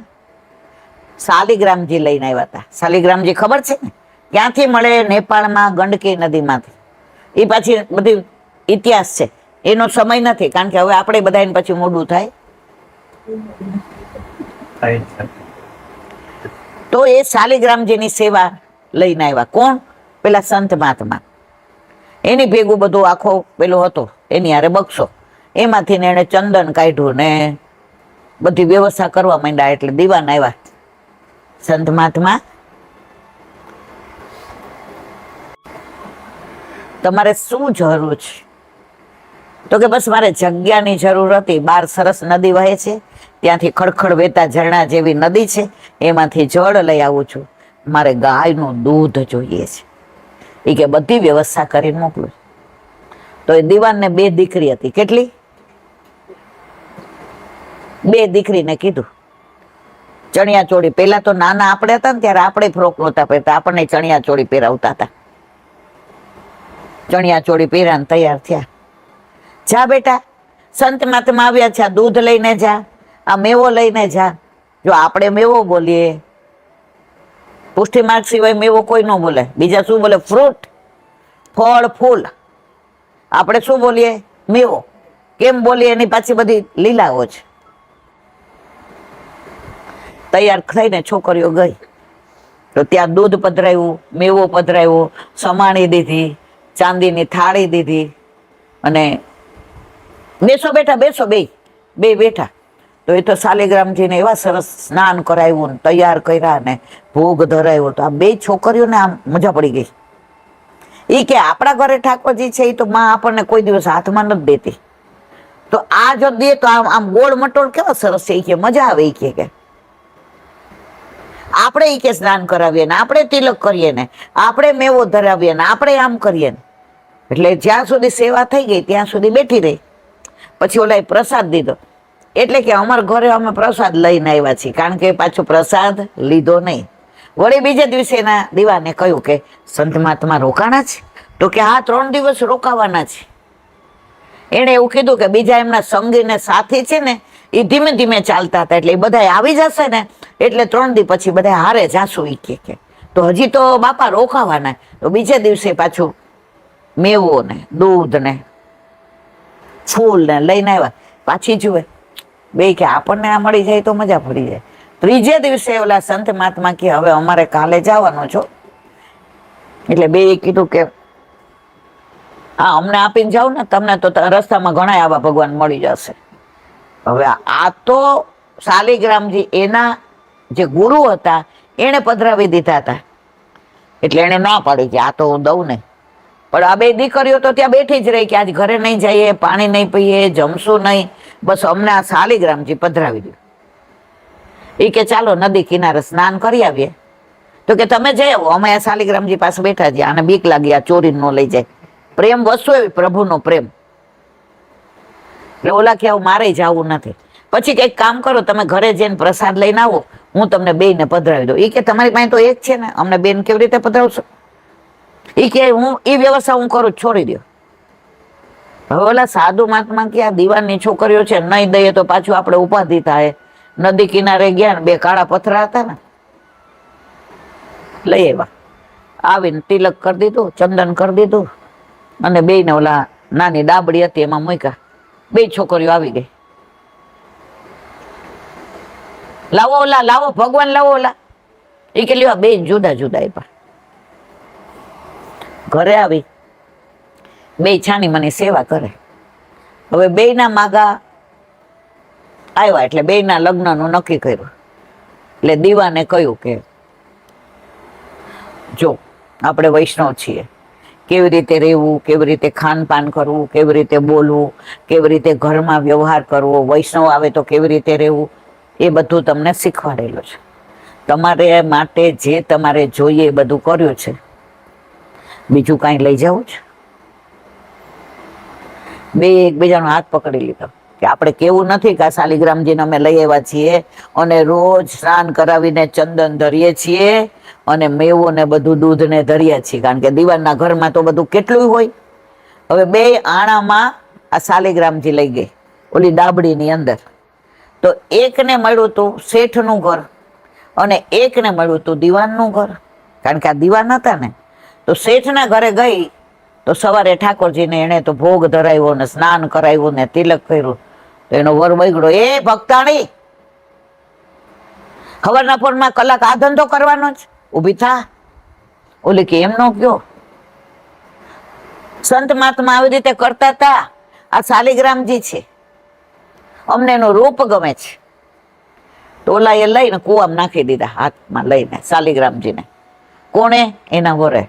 શાલિગ્રામજી લઈને આવ્યા હતા. શાલિગ્રામજી ખબર છે ને? ક્યાંથી મળે? નેપાળમાં ગંડકી નદીમાંથી. એ પાછી બધી ઇતિહાસ છે, એનો સમય નથી, કારણ કે હવે આપણે બધા પછી મોડું થાય. તો એ શાલિગ્રામજીની સેવા લઈને આવ્યા. કોણ? પેલા સંત મહાત્મા. એની ભેગું બધું આખો પેલો હતો, એની હારે બક્ષો. એમાંથી એને ચંદન કાઢ્યું ને બધી વ્યવસ્થા કરવા માંડ્યા. એટલે દીવાન આવ્યા. સંત મહાત્મા, તમારે શું જરૂર છે? તો કે બસ મારે જગ્યાની જરૂર હતી. બહાર સરસ નદી વહે છે, ત્યાંથી ખડખડ વહેતા ઝરણા જેવી નદી છે, એમાંથી જળ લઈ આવું છું. મારે ગાયનું દૂધ જોઈએ છે. એ કે બધી વ્યવસ્થા કરીને મોકલું. તો એ દીવાનને 2 દીકરી હતી. કેટલી? 2 દીકરીને કીધું ચણિયા ચોળી. પેલા તો નાના આપણે હતા ને ત્યારે આપણે ફ્રોક નહોતા પહેરતા, આપણને ચણિયા ચોળી પહેરાવતા હતા. ચણિયા ચોળી પહેર્યા ને તૈયાર થયા. જા બેટા, સંત મહાત્મા આવ્યા છે, દૂધ લઈને જા, આ મેવો લઈને જા. જો આપણે મેવો બોલીએ, પુષ્ટિ માર્ગ સિવાય મેવો કોઈ ન બોલે. બીજા શું બોલે? ફ્રૂટ, ફળ, ફૂલ. આપણે શું બોલીએ? મેવો. કેમ બોલીએ? એની પાછી બધી લીલાઓ છે. તૈયાર થઈને છોકરીઓ ગઈ તો ત્યાં દૂધ પધરાયું, મેવો પધરાયો, સમાણી દીધી, ચાંદીની થાળી દીધી, અને બેસો બેટા, બેસો. બે બેઠા. તો એ તો શાલિગ્રામજીને એવા સરસ સ્નાન કરાવ્યું ને તૈયાર કર્યા ને ભોગ ધરાવ્યો. તો આ 2 છોકરીઓને આમ મજા પડી ગઈ. એ કે આપણા ઘરે ઠાકોરજી છે, એ તો માં આપણને કોઈ દિવસ હાથમાં નથી દેતી, તો આ જો દે તો આમ આમ ગોળ મટોળ કેવા સરસ છે. એ કે મજા આવે. એ કે આપણે એ કે સ્નાન કરાવીએ ને, આપણે તિલક કરીએ ને, આપણે મેવો ધરાવીએ ને, આપણે આમ કરીએ ને. એટલે જ્યાં સુધી સેવા થઈ ગઈ ત્યાં સુધી બેઠી રહી. પછી ઓલા પ્રસાદ દીધો. એટલે કે અમારા ઘરે અમે પ્રસાદ લઈને આવ્યા છીએ, કારણ કે પાછો પ્રસાદ લીધો નહીં. વળી બીજે દિવસે એના દીવાને કહ્યું કે સંત મહાત્મા રોકાણા છે? તો કે હા, 3 દિવસ રોકાવાના છે. એણે એવું કીધું કે બીજા એમના સંગી ને સાથી છે ને એ ધીમે ધીમે ચાલતા હતા, એટલે એ બધા આવી જશે ને એટલે 3 દી પછી બધા હારે જાશું. ઈ કે તો હજી તો બાપા રોકાવાના. તો બીજે દિવસે પાછું મેવો ને દૂધ ને ફૂલ ને લઈને આવ્યા. પાછી જુએ બે કે આપણને આ મળી જાય તો મજા પડી જાય. ત્રીજે દિવસે ઓલા સંત મહાત્મા કે હવે અમારે કાલે જવાનું છો, એટલે બે કીધું કે હા અમને આપીને જાવ ને, તમને તો રસ્તામાં ઘણા આવા ભગવાન મળી જશે. હવે આ તો શાલિગ્રામજી એના જે ગુરુ હતા એને પધરાવી દીધા હતા, એટલે એને ના પાડી કે આ તો હું દઉં ને. પણ આ બે દીકરીઓ તો ત્યાં બેઠી જ રહી કે આજ ઘરે નહીં જઈએ, પાણી નહીં પીએ, જમશું નહીં, બસ અમને આ શાલિગ્રામજી પધરાવી દીધું. એ કે ચાલો નદી કિનારે સ્નાન કરી આવીએ. તો કે તમે જઈ આવો, અમે આ શાલિગ્રામજી પાસે બેઠા છીએ, આને બીક લાગી આ ચોરી ન લઈ જાય. પ્રેમ વસ્તુ એવી, પ્રભુનો પ્રેમ. એટલે ઓલા કે મારે જવું નથી. પછી કઈક કામ કરો, તમે ઘરે જઈને પ્રસાદ લઈને આવો, હું તમને બેને પધરાવી દઉં. એ કે તમારી પાસે તો એક છે ને, અમને બેન કેવી રીતે પધરાવશો? એ કે હું એ વ્યવસ્થા હું કરું, છોડી દો. હવે ઓલા સાધુ મહાત્મા કે આ દીવાનની છોકરીઓ છે, નહીં દઈએ તો પાછું આપણે ઉપાધિ થાય. નદી કિનારે ગયા ને 2 કાળા પથરા હતા ને, લઈ આવ્યા. આવીને તિલક કરી દીધું, ચંદન કરી દીધું, અને બેને ઓલા નાની ડાબડી હતી એમાં મૂક્યા. 2 છોકરીઓ આવી ગઈ. લાવો ઓલા, લાવો ભગવાન, લાવો ઓલા. એ કે લેવા 2 જુદા જુદા આપ્યા. ઘરે આવી 2 છાની મને સેવા કરે. હવે 2 ના માગા આવ્યા એટલે 2 ના લગ્નનું નક્કી કર્યું. એટલે દીવાને કહ્યું કે જો આપણે વૈષ્ણવ છીએ, કેવી રીતે રહેવું, કેવી રીતે ખાનપાન કરવું, કેવી રીતે બોલવું, કેવી રીતે ઘરમાં વ્યવહાર કરવો, વૈષ્ણવ આવે તો કેવી રીતે રહેવું, એ બધું તમને શીખવાડેલું છે. તમારે માટે જે તમારે જોઈએ એ બધું કર્યું છે. બીજું કાંઈ લઈ જવું છે? 2 એકબીજાનો હાથ પકડી લીધો કે આપણે કેવું નથી કે આ શાલિગ્રામજીને અમે લઈ આવ્યા છીએ અને રોજ સ્નાન કરાવીને ચંદન ધરીએ છીએ અને મેવો ને બધું દૂધ ને ધરીએ છીએ, કારણ કે દીવાનના ઘરમાં તો બધું કેટલું હોય. હવે 2 આણામાં આ શાલિગ્રામજી લઈ ગઈ ઓલી ડાબડીની અંદર. તો એકને મળ્યું તું શેઠનું ઘર અને એકને મળ્યું તું દીવાનનું ઘર, કારણ કે આ દીવાન હતા ને. તો શેઠના ઘરે ગઈ તો સવારે ઠાકોરજીને એને તો ભોગ ધરાવ્યો ને સ્નાન કરાવ્યું ને તિલક કર્યું. તો એનો વર બગડ્યો, એ ભક્તાણી ખબરના ફોનમાં કલાક આ ધંધો કરવાનો જ, ઊભી થા. ઓલી કે એમ નો કયો, સંત મહાત્મા આવી રીતે કરતા હતા, આ શાલિગ્રામજી છે, અમને એનું રૂપ ગમે છે. તો ઓલા એ લઈને કુવામાં નાખી દીધા, હાથમાં લઈને શાલિગ્રામજીને. કોણે? એના વરે.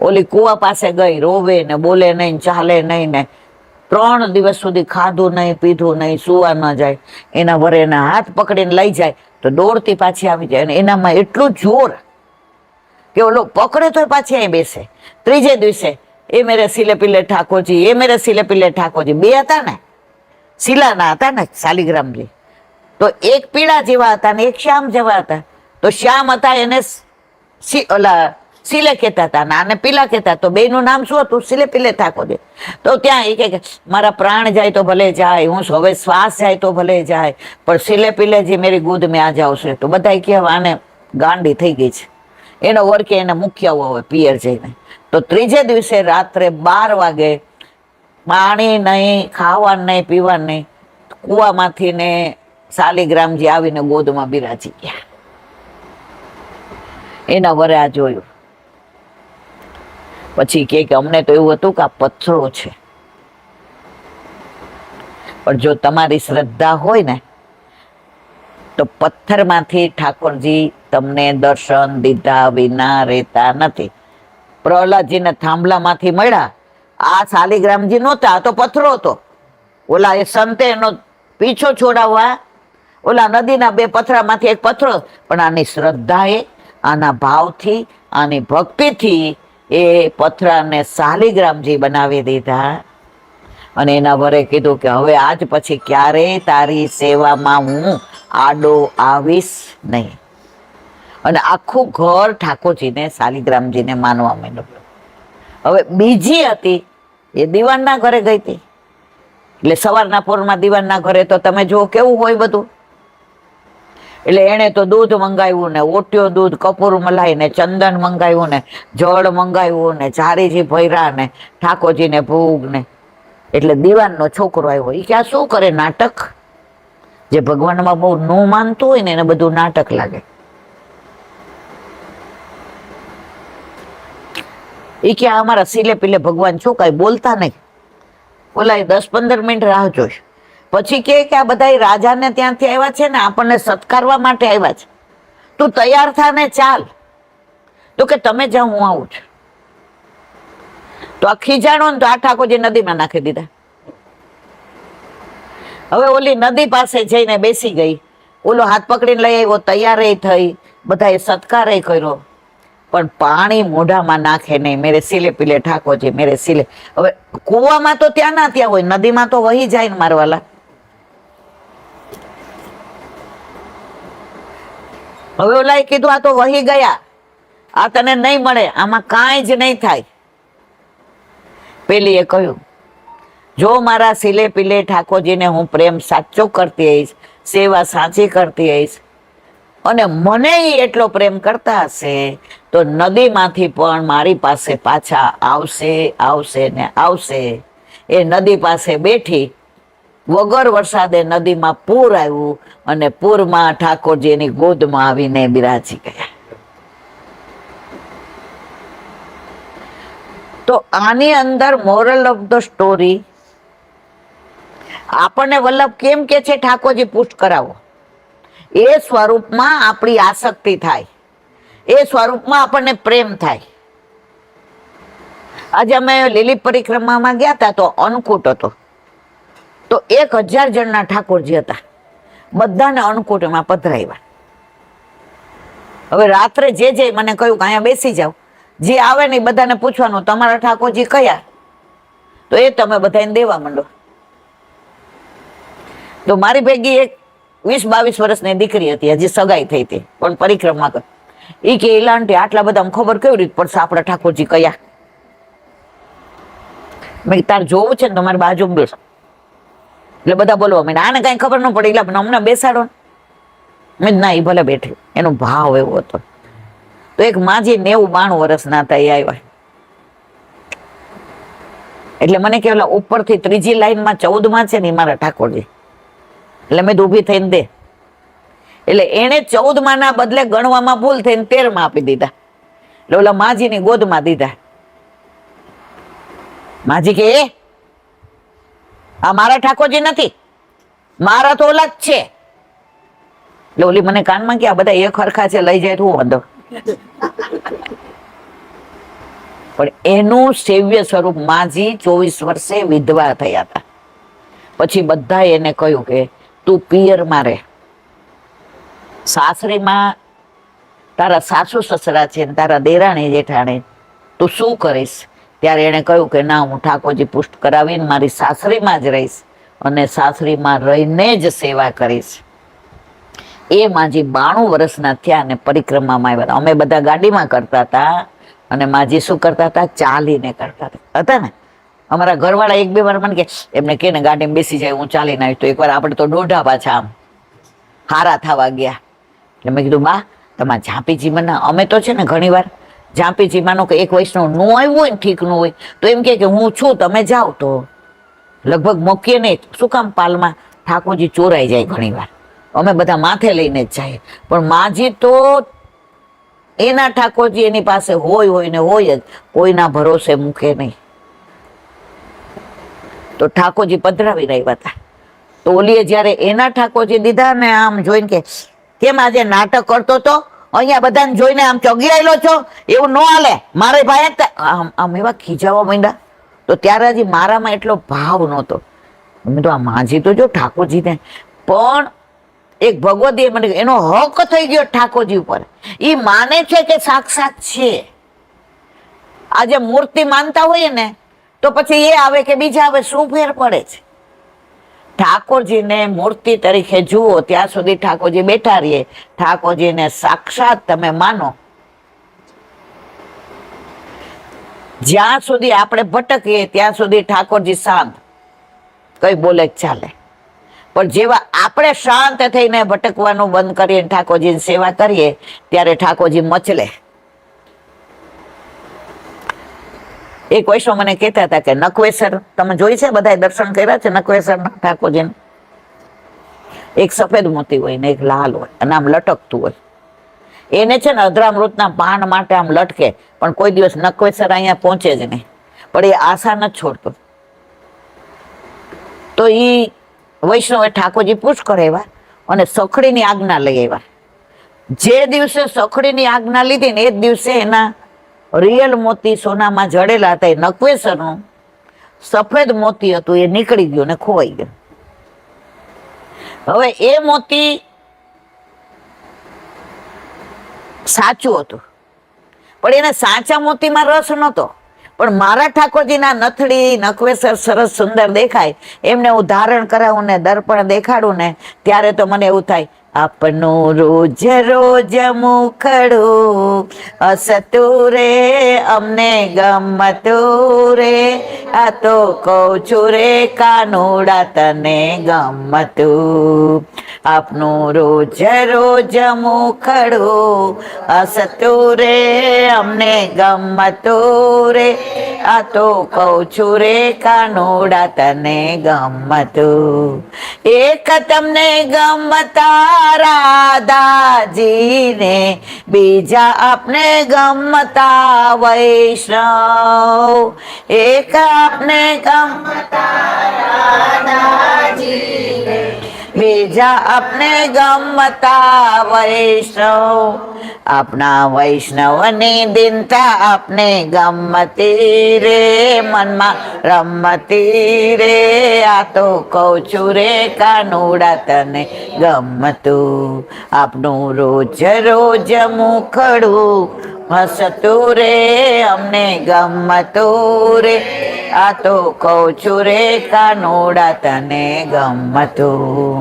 ઓલી કુવા પાસે ગઈ, રોવે ને બોલે નહીં, ચાલે નહીં ને 3 દિવસ સુધી ખાધું નહીં, પીધું નહીં, સુવા ન જાય. એના વરે એના હાથ પકડીને લઈ જાય તો દોડતી પાછી આવી જાય. અને એનામાં એટલું જોર કે ઓલો પકડે તો પાછી અહીં બેસે. ત્રીજે દિવસે એ મેરે સિલે પિલે ઠાકોરજી, એ મેરે સિલે પિલે ઠાકોરજી. 2 હતા ને, શિલાના હતા ને શાલિગ્રામજી. તો એક પીળા જેવા હતા ને એક શ્યામ જેવા હતા. તો શ્યામ હતા એને ઓલા સિલે કહેતા હતા, આને પીલા કહેતા. તો 2 નું નામ શું હતું? સિલે પિલે ઠાકોરજી. તો ત્યાં એ કે મારા પ્રાણ જાય તો ભલે જાય, હું હવે શ્વાસ જાય તો ભલે જાય, પણ સિલે પિલે જે મેરી ગોદ મેં આ જાવશે. તો બધા કે આને ગાંડી થઈ ગઈ છે. એનો વર કે એને મૂક્યા હોય પિયર જઈને. તો ત્રીજે દિવસે રાત્રે 12 વાગે પાણી નહીં, ખાવાનું નહીં, પીવાનું નહીં, કુવામાંથી ને શાલિગ્રામજી આવીને ગોદમાં બિરાજી ગયા. એના વરે આ જોયું. પછી કે અમને તો એવું હતું કે આ પથ્થરો છે, પણ જો તમારી શ્રદ્ધા હોય ને તો પથ્થરમાંથી ઠાકોરજી તમને દર્શન દીધા વિના રહેતા નથી. પ્રહલાદજીને થાંભલામાંથી મળ્યા, આ શાલિગ્રામજી નહોતા, આ તો પથ્થરો હતો. ઓલા એ સંતે એનો પીછો છોડાવવા ઓલા નદીના 2 પથરામાંથી એક પથ્થરો, પણ આની શ્રદ્ધાએ, આના ભાવથી, આની ભક્તિથી એ પથરાને શાલિગ્રામજી બનાવી દીધા. અને એના વરે કીધું કે હવે આજ પછી ક્યારેય તારી સેવામાં હું આડો આવીશ નહીં. અને આખું ઘર ઠાકોરજીને શાલિગ્રામજીને માનવા માંડ્યું. હવે બીજી હતી એ દીવાનના ઘરે ગઈ હતી. એટલે સવારના પોરમાં દીવાનના ઘરે તો તમે જુઓ કેવું હોય બધું. એટલે એને તો દૂધ મંગાવ્યું ને, ઓટ્યો દૂધ, કપૂર મલાઈ ને, ચંદન મંગાવ્યું ને, જળ મંગાવ્યું ને, ચારીજી ભૈરા ને, ઠાકોરજીને ભોગ ને. એટલે દીવાનનો છોકરો આવ્યો. એ ક્યાં શું કરે? નાટક. જે ભગવાનમાં બહુ ન માનતું હોય ને એને બધું નાટક લાગે. એ કે અમારા સિલે પીલે ભગવાન શું કઈ બોલતા નહીં. બોલાય 10-15 મિનિટ રાહ જોઈ. પછી કે આ બધા રાજાને ત્યાંથી આવ્યા છે ને આપણને સત્કારવા માટે આવ્યા છે, તું તૈયાર થા ને ચાલ. તો કે તમે જાઓ, હું આવું છું. તો આ ખીજાણો ને તો આ ઠાકોરજી નદીમાં નાખી દીધા. હવે ઓલી નદી પાસે જઈને બેસી ગઈ. ઓલો હાથ પકડીને લઈ આવ્યો, તૈયાર થઈ, બધાએ સત્કાર કર્યો, પણ પાણી મોઢામાં નાખે નહીં. મેરે સિલે પીલે ઠાકોરજી, મેરે સિલે. હવે કુવામાં તો ત્યાં ના ત્યાં હોય, નદીમાં તો વહી જાય ને મારવાલા. હવે ઓલાએ કીધું આ તો વહી ગયા, આ તને નહીં મળે, આમાં કાંઈ જ નહીં થાય. પેલીએ કહ્યું, જો મારા સિલે પીલે ઠાકોરજીને હું પ્રેમ સાચો કરતી હઈશ, સેવા સાચી કરતી હઈશ, અને મને એટલો પ્રેમ કરતા હશે તો નદીમાંથી પણ મારી પાસે પાછા આવશે, આવશે ને આવશે. એ નદી પાસે બેઠી, વગર વરસાદે નદીમાં પૂર આવ્યું અને પૂરમાં ઠાકોરજી એની ગોદમાં આવીને બિરાજી ગયા. તો આની અંદર મોરલ ઓફ ધ સ્ટોરી, આપણને વલ્લભ કેમ કે છે ઠાકોરજી પુષ્ટ કરાવો? એ સ્વરૂપમાં આપણી આસક્તિ થાય, એ સ્વરૂપમાં આપણને પ્રેમ થાય. આજે અમે લીલી પરિક્રમામાં ગયા હતા તો અન્નકૂટ હતો. તો 1000 જણના ઠાકોરજી હતા, બધાને અન્નકૂટમાં પધરાવ્યા. હવે રાત્રે જે મને કહ્યું કે અહીંયા બેસી જાવ, જે આવે ને બધાને પૂછવાનું તમારા ઠાકોરજી કયા? તો એ તમે બધાને દેવા માંડો. તો મારી ભેગી એક 20-22 વર્ષની દીકરી હતી, હજી સગાઈ થઈ હતી, પણ પરિક્રમા કર. એ કે એલાંટી આટલા બધા ખબર કેવી રીતે પડશે આપણા ઠાકોરજી કયા? મેં તાર જોવું છે ને તમારી બાજુ બેસ. એટલે બધા બોલવા માંડ્યા, આને કઈ ખબર ન પડે એટલે અમને બેસાડો ને. મેં ના, એ ભલે બેઠી, એનો ભાવ એવો હતો. તો એક માજી 90-92 વર્ષના હતા, એ આવ્યા. એટલે મને કે ઓલા ઉપરથી 3જી લાઈનમાં 14માં છે ને એ મારા ઠાકોરજી. એટલે મેં ઊભી થઈને દે. એટલે એને 14માં ના બદલે ગણવામાં ભૂલ થઈને 13માં આપી દીધા. એટલે ઓલા માજીની ગોદમાં દીધા. માજી કે આ મારા ઠાકોરજી નથી, મારા તો ઓલા જ છે. એટલે ઓલી મને કાનમાં કે આ બધા એક હરખા છે, લઈ જાય તો હું વાંધો. પણ એનું સેવ્ય સ્વરૂપ માજી 24 વર્ષે વિધવા થયા હતા. પછી બધા એને કહ્યું કે તું પિયરમાં રહે, સાસરીમાં તારા સાસુ સસરા છે, તારા દેરાણી જેઠાણી, તું શું કરીશ? ત્યારે એને કહ્યું કે ના, હું ઠાકોરજી પુષ્ટ કરાવીને મારી સાસરીમાં જ રહીશ અને સાસરીમાં રહીને જ સેવા કરીશ. એ માજી 92 વર્ષના થયા અને પરિક્રમામાં આવ્યા. અમે બધા ગાડીમાં કરતા હતા અને માજી શું કરતા હતા? ચાલીને કરતા હતા ને. અમારા ઘરવાળા 1-2 વાર મને કે એમને કે ને ગાડીમાં બેસી જાય, હું ચાલીને આવી. તો એકવાર આપણે તો દોઢા પાછા આમ હારા થવા ગયા. એટલે મેં કીધું બા તમારા ઝાંપીજીમાં, અમે તો છે ને ઘણી વાર ઝાંપીજીમાંનો કે એક વૈષ્ણવ નું આવ્યું હોય ને ઠીક નું હોય તો એમ કે હું છું, તમે જાઓ. તો લગભગ મૂકીએ નહીં. શું કામ? પાલમાં ઠાકોરજી ચોરાઈ જાય ઘણી વાર, અમે બધા માથે લઈને જ જાય. પણ માજી તો એના ઠાકોરજી એની પાસે હોય ને હોય જ, કોઈના ભરોસે મૂકે નહીં. તો ઠાકોરજી પધરાવી રહ્યા હતા. તો ઓલીએ જયારે એના ઠાકોરજી દીધા ને આમ જોઈને કે કેમ આજે નાટક કરતો તો, અહીંયા બધાને જોઈને આમ ચોગીરાયેલો છો, એવું ન હાલે, મારે ભાઈ આમ એવા ખીજાવા માંડ્યા. તો ત્યારે હજી મારામાં એટલો ભાવ નહોતો. મેં તો આ માજી તો જો ઠાકોરજીને, પણ એક ભગવતી મને એનો હક થઈ ગયો ઠાકોરજી ઉપર. એ માને છે કે સાક્ષાત છે. આજે મૂર્તિ માનતા હોઈએ ને તો પછી એ આવે કે બીજા આવે, શું ફેર પડે છે? ઠાકોરજીને મૂર્તિ તરીકે જુઓ ત્યાં સુધી ઠાકોરજી બેઠા રહીએ. ઠાકોરજીને સાક્ષાત તમે માનો, જ્યાં સુધી આપણે ભટકીએ ત્યાં સુધી ઠાકોરજી શાંત. કઈ બોલે ચાલે. પણ જેવા આપણે શાંત થઈને ભટકવાનું બંધ કરીએ, ઠાકોરજીની સેવા કરીએ, ત્યારે ઠાકોરજી મચલે. એક વૈષ્ણવ મને કહેતા હતા કે નકવેસર તમે જોઈ છે, બધા દર્શન કર્યા છે નકવેસર ઠાકોરજીને? એક સફેદ મોતી હોય ને એક લાલ હોય અને આમ લટકતું હોય. એને છે ને અધરામૃતના પાન માટે આમ લટકે, પણ કોઈ દિવસ નકવેસર અહીંયા પહોંચે જ નહીં. પણ એ આશા નથી છોડતો. તો એ વૈષ્ણવે ઠાકોરજી પૂછ કરાવ્યા અને સખડીની આજ્ઞા લઈ આવ્યા. જે દિવસે સખડીની આજ્ઞા લીધી ને એ જ દિવસે એના રિયલ મોતી સોનામાં જડેલા હતા. એ નકવેસરનું સફેદ મોતી હતું, એ નીકળી ગયું ને ખોવાઈ ગયું. હવે એ મોતી સાચું હતું, પણ એને સાચા મોતીમાં રસ નહોતો. પણ મારા ઠાકોરજીના નથડી નકવેસર સરસ સુંદર દેખાય, એમને હું ધારણ કરાવું ને દર્પણ દેખાડું ને, ત્યારે તો મને એવું થાય, આપનું રોજ રોજ મુખડું હસતું રે, અમને ગમતું રે, આ તો કહું છું રે કાનુડા તને ગમતું. આપનું રોજ રોજ મુખડું હસતું રે, અમને ગમતું રે, આ તો કહું છું રે કાનુડા તને ગમતું. એક તમને ગમતા રાધાજીને, બીજા આપને ગમતા વૈષ્ણવ. એક આપને ગમતા રાધાજીને, બીજા આપને ગમતા વૈષ્ણવ. આપણા વૈષ્ણવની દિનતા આપને ગમતી રે, મનમાં રમતી રે, આ તો કહું છું રે કાનુડા તને ગમતું. આપનું રોજ રોજ મુખડું હસતું રે, અમને ગમતું રે, આ તો કહું છું રે કાનુડા તને ગમતું.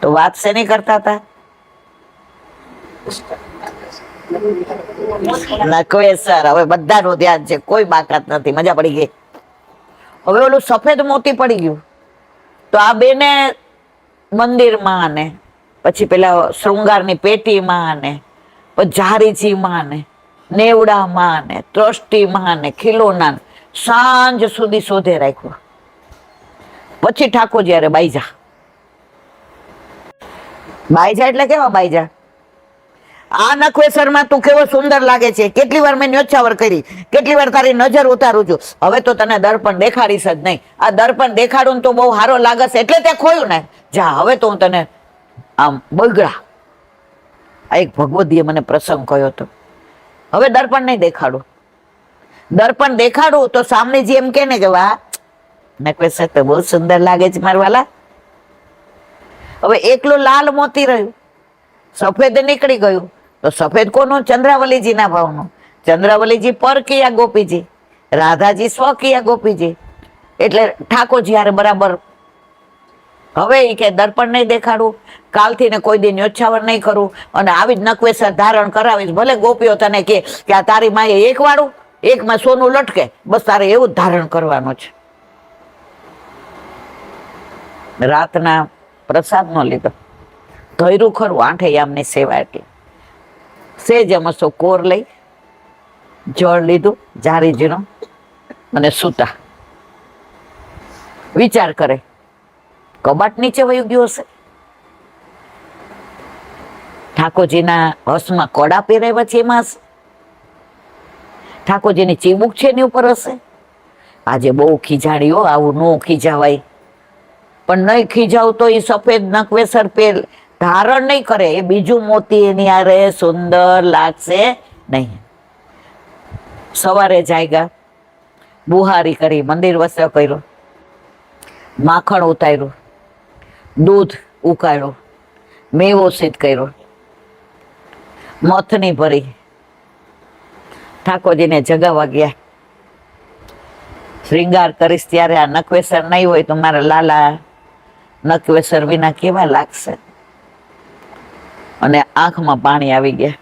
તો વાત શેની કરતા હતા? નકવેસર. હવે બધાનું ધ્યાન છે, કોઈ બાકાત નથી. મજા પડી ગઈ. હવે ઓલું સફેદ મોતી પડી ગયું તો આ બેને મંદિરમાં ને પછી પેલા શૃંગારની પેટીમાં ને ઝારીજીમાં ને નેવડામાં ને ટ્રસ્ટીમાં ને ખીલોના સાંજ સુધી શોધે રાખ્યો. પછી ઠાકોરજી અરે બાઈજા. બાઈજા એટલે કેવા બાઈજા? આ નકવેસરમાં તું કેવો સુંદર લાગે છે, કેટલી વાર મેં ન્યોછાવર કરી, કેટલી વાર તારી નજર ઉતારું છું. હવે તો તને દર્પણ દેખાડીશ જ નહીં. આ દર્પણ દેખાડું તો બહુ સારો લાગે છે એટલે તે ખોયું ને. જા, હવે તો હું તને આમ બગડા. આ એક ભગવદીએ મને પ્રસંગ કહ્યો હતો. હવે દર્પણ નહીં દેખાડું. દર્પણ દેખાડું તો સામનેજી એમ કે ને કે વાહ નકવેસર તો બહુ સુંદર લાગે છે મારા વાલા. હવે એકલું લાલ મોતી રહ્યું, સફેદ નીકળી ગયું. તો સફેદ કોનું? ચંદ્રાવલીજીના ભાવનું. ચંદ્રાવલીજી પર કિયા ગોપીજી, રાધાજી સ્વ કિયા ગોપીજી. એટલે ઠાકોરજી હારે બરાબર. હવે એ કે દર્પણ નહીં દેખાડું, કાલથી ને કોઈ દિન ન્યોછાવર નહીં કરું, અને આવી જ નકવેસર ધારણ કરાવીશ. ભલે ગોપીઓ તને કે આ તારી માએ એક વાળું, એકમાં સોનું લટકે, બસ તારે એવું જ ધારણ કરવાનું છે. રાતના પ્રસાદ નો લીધો, ધૈર્યું ખરું આઠે યામની સેવા. એટલે સેજ અમસો કોર લઈ જળ લીધું ઝારીજીનો અને સૂતા. વિચાર કરે કબાટ નીચે વયું ગયું હશે. ઠાકોરજીના હસમાં કડા પહેરાવ્યા છે એમાં હશે. ઠાકોરજીની ચીબુક છે એની ઉપર હશે. આજે બહુ ખીજાડીઓ, આવું ન ખીજાવાય. પણ નહીં ખીજાવ તો એ સફેદ નકવેસર પેલ ધારણ નહીં કરે, એ બીજું મોતી એની આરે સુંદર લાગશે નહીં. સવારે જાગ્યા, બુહારી કરી, મંદિર વસ્ત્ર કર્યો, માખણ ઉતાર્યું, દૂધ ઉકાળ્યું, મેવો સિદ્ધ કર્યો, મથની ભરી, ઠાકોરજીને જગાવવા ગયા. શ્રીંગાર કરીશ ત્યારે આ નકવેસર નહીં હોય તો મારા લાલા નકવેસર વિના કેવા લાગશે. અને આંખમાં પાણી આવી ગયા.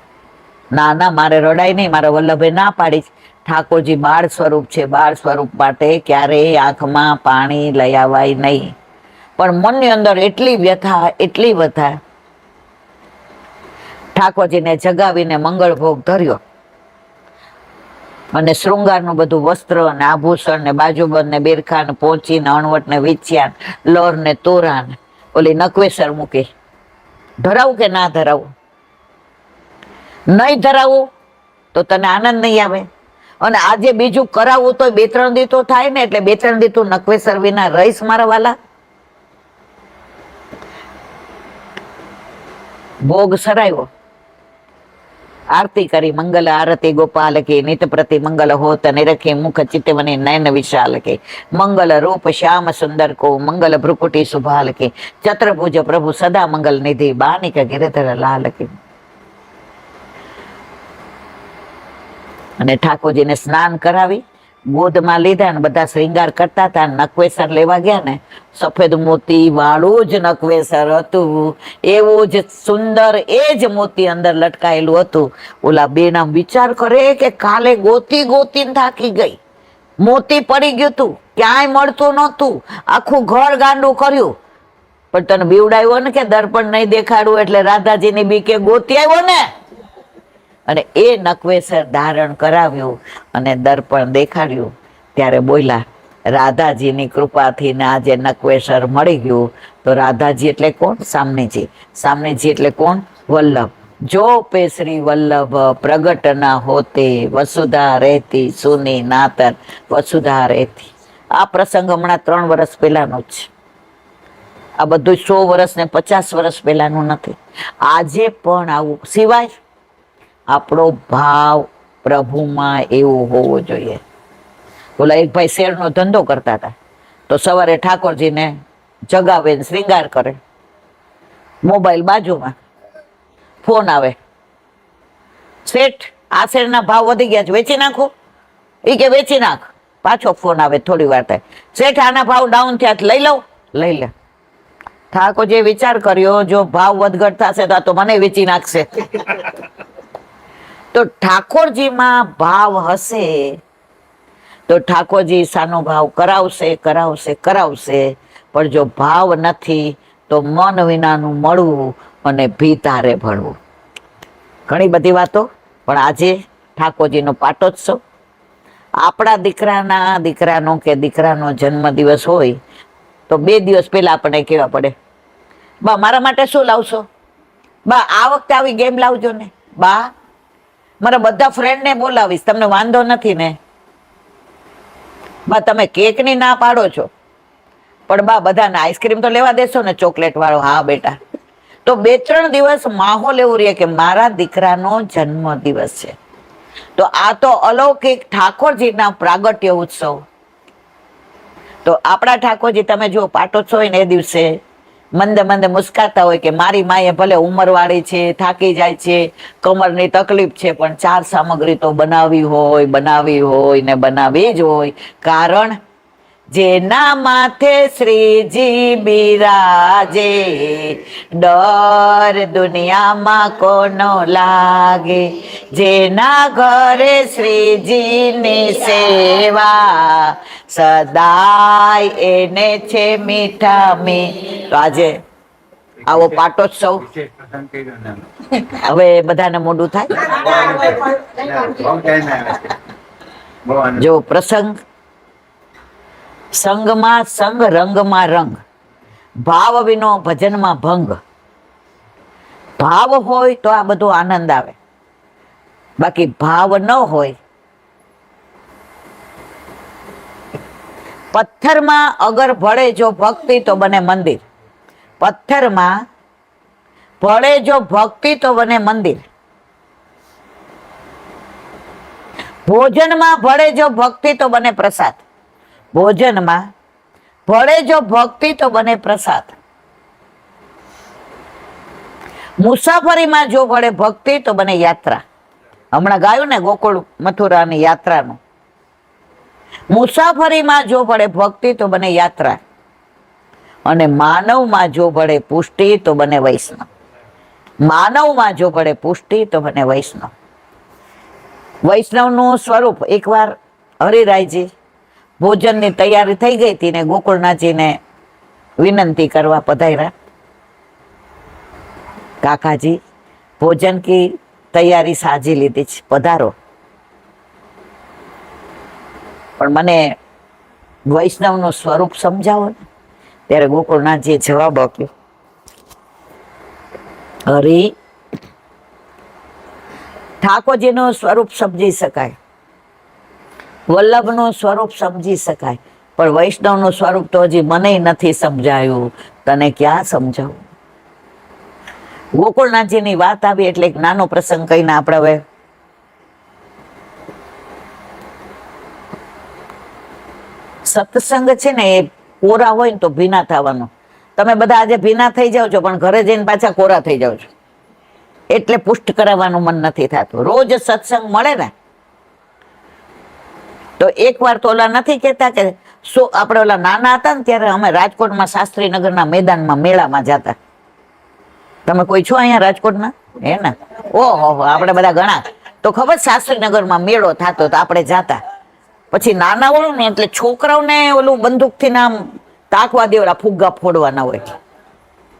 ના ના, મારે રડાય નહીં, મારા વલ્લભે ના પાડી. ઠાકોરજી બાળ સ્વરૂપ છે, બાળ સ્વરૂપ માટે ક્યારેય આંખમાં પાણી લઈ આવાય નહીં. પણ મનની અંદર એટલી વ્યથા, એટલી વ્યથા. ઠાકોરજીને જગાવીને મંગળ ભોગ ધર્યો અને શૃંગારનું બધું વસ્ત્ર ને આભૂષણ ને બાજુબંધ ને બેરખા ને પોચી ને અણવટ ને વિછિયા, લોર ને તોરા ને ઓલી નકવેસર મૂકી. ધરાવું કે ના ધરાવું? નહીં ધરાવું તો તને આનંદ નહીં આવે. અને આજે બીજું કરાવવું તો 2-3 દી તો થાય ને, એટલે 2-3 દી તું નકવેસર વિના રહીશ મારા વાલા? ભોગ સરાયો, આરતી કરી, મંગલ આરતી ગોપાલ કે નિત પ્રતિ મંગલ હોત નિરખી મુખ ચિત્તવની નયન વિશાલ કે મંગલ રૂપ શ્યામ સુંદર કો મંગલ ભ્રુકુટી સુભાલ કે ચતુર્ભુજ પ્રભુ સદા મંગલ નિધિ બાનિક ગિરધર લાલ કે. અને ઠાકોરજીને સ્નાન કરાવી, ગોદમાં લીધા અને બધા શ્રૃંગાર કરતા હતા. નકવેસર લેવા ગયા ને, સફેદ મોતી વાળું જ નકવેસર હતું, એવું જ સુંદર એ જ મોતી અંદર લટકાયેલું હતું. ઓલા બેના વિચાર કરે કે કાલે ગોતી ગોતીને થાકી ગઈ, મોતી પડી ગયું તું, ક્યાંય મળતું નહોતું, આખું ઘર ગાંડું કર્યું. પણ તને બીવડાવ્યો ને કે દર્પણ નહીં દેખાડવું, એટલે રાધાજીની બી કે ગોતી આવ્યો ને, અને એ નકવેસર ધારણ કરાવ્યું અને દર્પણ દેખાડ્યું. ત્યારે બોલ્યા, રાધાજીની કૃપાથી ને આજે નકવેસર મળી ગયું. તો રાધાજી એટલે કોણ? સામનેજી. સામનેજી એટલે કોણ? વલ્લભ. જો પે શ્રી વલ્લભ પ્રગટ ના હોતે વસુધા રહેતી સુની નાતર વસુધા રહેતી. આ પ્રસંગ હમણાં 3 વર્ષ પહેલાનો જ છે. આ બધું 100 વર્ષ ને 50 વર્ષ પહેલાનું નથી. આજે પણ આવું. સિવાય આપણો ભાવ પ્રભુમાં એવો હોવો જોઈએ. બોલા એક ભાઈ શેરનો ધંધો કરતા હતા, તો સવારે ઠાકોરજીને જગાવે ને શ્રૃંગાર કરે. મોબાઈલ બાજુમાં, ફોન આવે, શેઠ આ શેરના ભાવ વધી ગયા છે, વેચી નાખો. એ કે વેચી નાખ. પાછો ફોન આવે, થોડી વાર થાય, શેઠ આના ભાવ ડાઉન થયા, લઈ લઉં. લઈ લે. ઠાકોરજીએ વિચાર કર્યો, જો ભાવ વધઘટ થશે તો આ તો મને વેચી નાખશે. તો ઠાકોરજીમાં ભાવ હશે તો ઠાકોરજી સાનો ભાવ કરાવશે, કરાવશે, કરાવશે. પણ જો ભાવ નથી તો મન વિનાનું મળવું અને ભીતારે ભળવું. ઘણી બધી વાતો. પણ આજે ઠાકોરજીનો પાટોત્સવ. આપણા દીકરાનો કે દીકરાનો જન્મ દિવસ હોય તો 2 દિવસ પહેલા આપણને કહેવા પડે, બા મારા માટે શું લાવશો? બા આ વખતે આવી ગેમ લાવજો ને. બા મારા બધા ફ્રેન્ડને બોલાવીશ, તમને વાંધો નથી ને? બા તમે કેકની ના પાડો છો, પણ બા બધાને આઈસ્ક્રીમ તો લેવા દેશો ને, ચોકલેટ વાળો? હા બેટા. તો 2-3 દિવસ માહોલ એવું રહે કે મારા દીકરાનો જન્મ દિવસ છે. તો આ તો અલૌકિક ઠાકોરજીના પ્રાગટ્ય ઉત્સવ. તો આપણા ઠાકોરજી તમે જો પાટોત્સવ હોય ને એ દિવસે મંદે મંદે મુસ્કાતા હોય કે મારી માએ ભલે ઉંમરવાળી છે, થાકી જાય છે, કમરની તકલીફ છે, પણ 4 સામગ્રી તો બનાવી હોય ને બનાવી જ હોય. કારણ જેના માથે શ્રીજી બિરાજે ડર દુનિયામાં કોનો લાગે. જેના ઘરે શ્રીજીની સેવા સદાય એને છે મીઠા મી. તો આજે આવો પાટોત્સવ હવે બધાને મોઢું થાય. જો પ્રસંગ સંગમાં સંગ, રંગમાં રંગ, ભાવ વિનો ભજનમાં ભંગ. ભાવ હોય તો આ બધો આનંદ આવે, બાકી ભાવ ન હોય. પથ્થરમાં અગર ભળે જો ભક્તિ તો બને મંદિર. પથ્થરમાં ભળે જો ભક્તિ તો બને મંદિર. ભોજનમાં ભળે જો ભક્તિ તો બને પ્રસાદ. ભોજનમાં ભળે જો ભક્તિ તો બને પ્રસાદ. મુસાફરીમાં જો ભળે ભક્તિ તો બને યાત્રા. હમણાં ગાયું ને ગોકુળ મથુરાની યાત્રાનું. મુસાફરીમાં જો ભળે ભક્તિ તો બને યાત્રા, અને માનવમાં જો ભળે પુષ્ટિ તો બને વૈષ્ણવ. માનવમાં જો ભળે પુષ્ટિ તો બને વૈષ્ણવ. વૈષ્ણવનું સ્વરૂપ. એકવાર હરિરાયજી ભોજનની તૈયારી થઈ ગઈ હતી ને ગોકુળનાથજીને વિનંતી કરવા પધાર્યા, કાકાજી ભોજન કી તૈયારી સાજી લીધી છે, પધારો. પણ મને વૈષ્ણવનું સ્વરૂપ સમજાવો ને. ત્યારે ગોકુળનાથજીએ જવાબ આપ્યો, હરી, ઠાકોરજીનું સ્વરૂપ સમજી શકાય, વલ્લભનું સ્વરૂપ સમજી શકાય, પણ વૈષ્ણવનું સ્વરૂપ તો હજી મને નથી સમજાયું, તને ક્યાં સમજાવું. ગોકુળનાથજીની વાત આવી એટલે એક નાનો પ્રસંગ કહીને આપણે હવે સત્સંગ છે ને એ કોરા હોય ને તો ભીના થવાનું. તમે બધા આજે ભીના થઈ જાઓ છો પણ ઘરે જઈને પાછા કોરા થઈ જાઓ છો, એટલે પુષ્ટ કરાવવાનું મન નથી થતું. રોજ સત્સંગ મળે ને તો એક વાર તો ઓલા નથી કેતા કે આપણે ઓલા નાના હતા ને ત્યારે અમે રાજકોટમાં શાસ્ત્રીનગરના મેદાનમાં મેળામાં જતા. તમે કોઈ છો અહીંયા રાજકોટના? હે ને? ઓહો, આપણે બધા ઘણા. તો ખબર શાસ્ત્રીનગરમાં મેળો થતો તો આપણે જાતા. પછી નાના હોય ને એટલે છોકરાઓને ઓલું બંદૂકથી આમ તાકવા દેવડા ફુગ્ગા ફોડવાના હોય.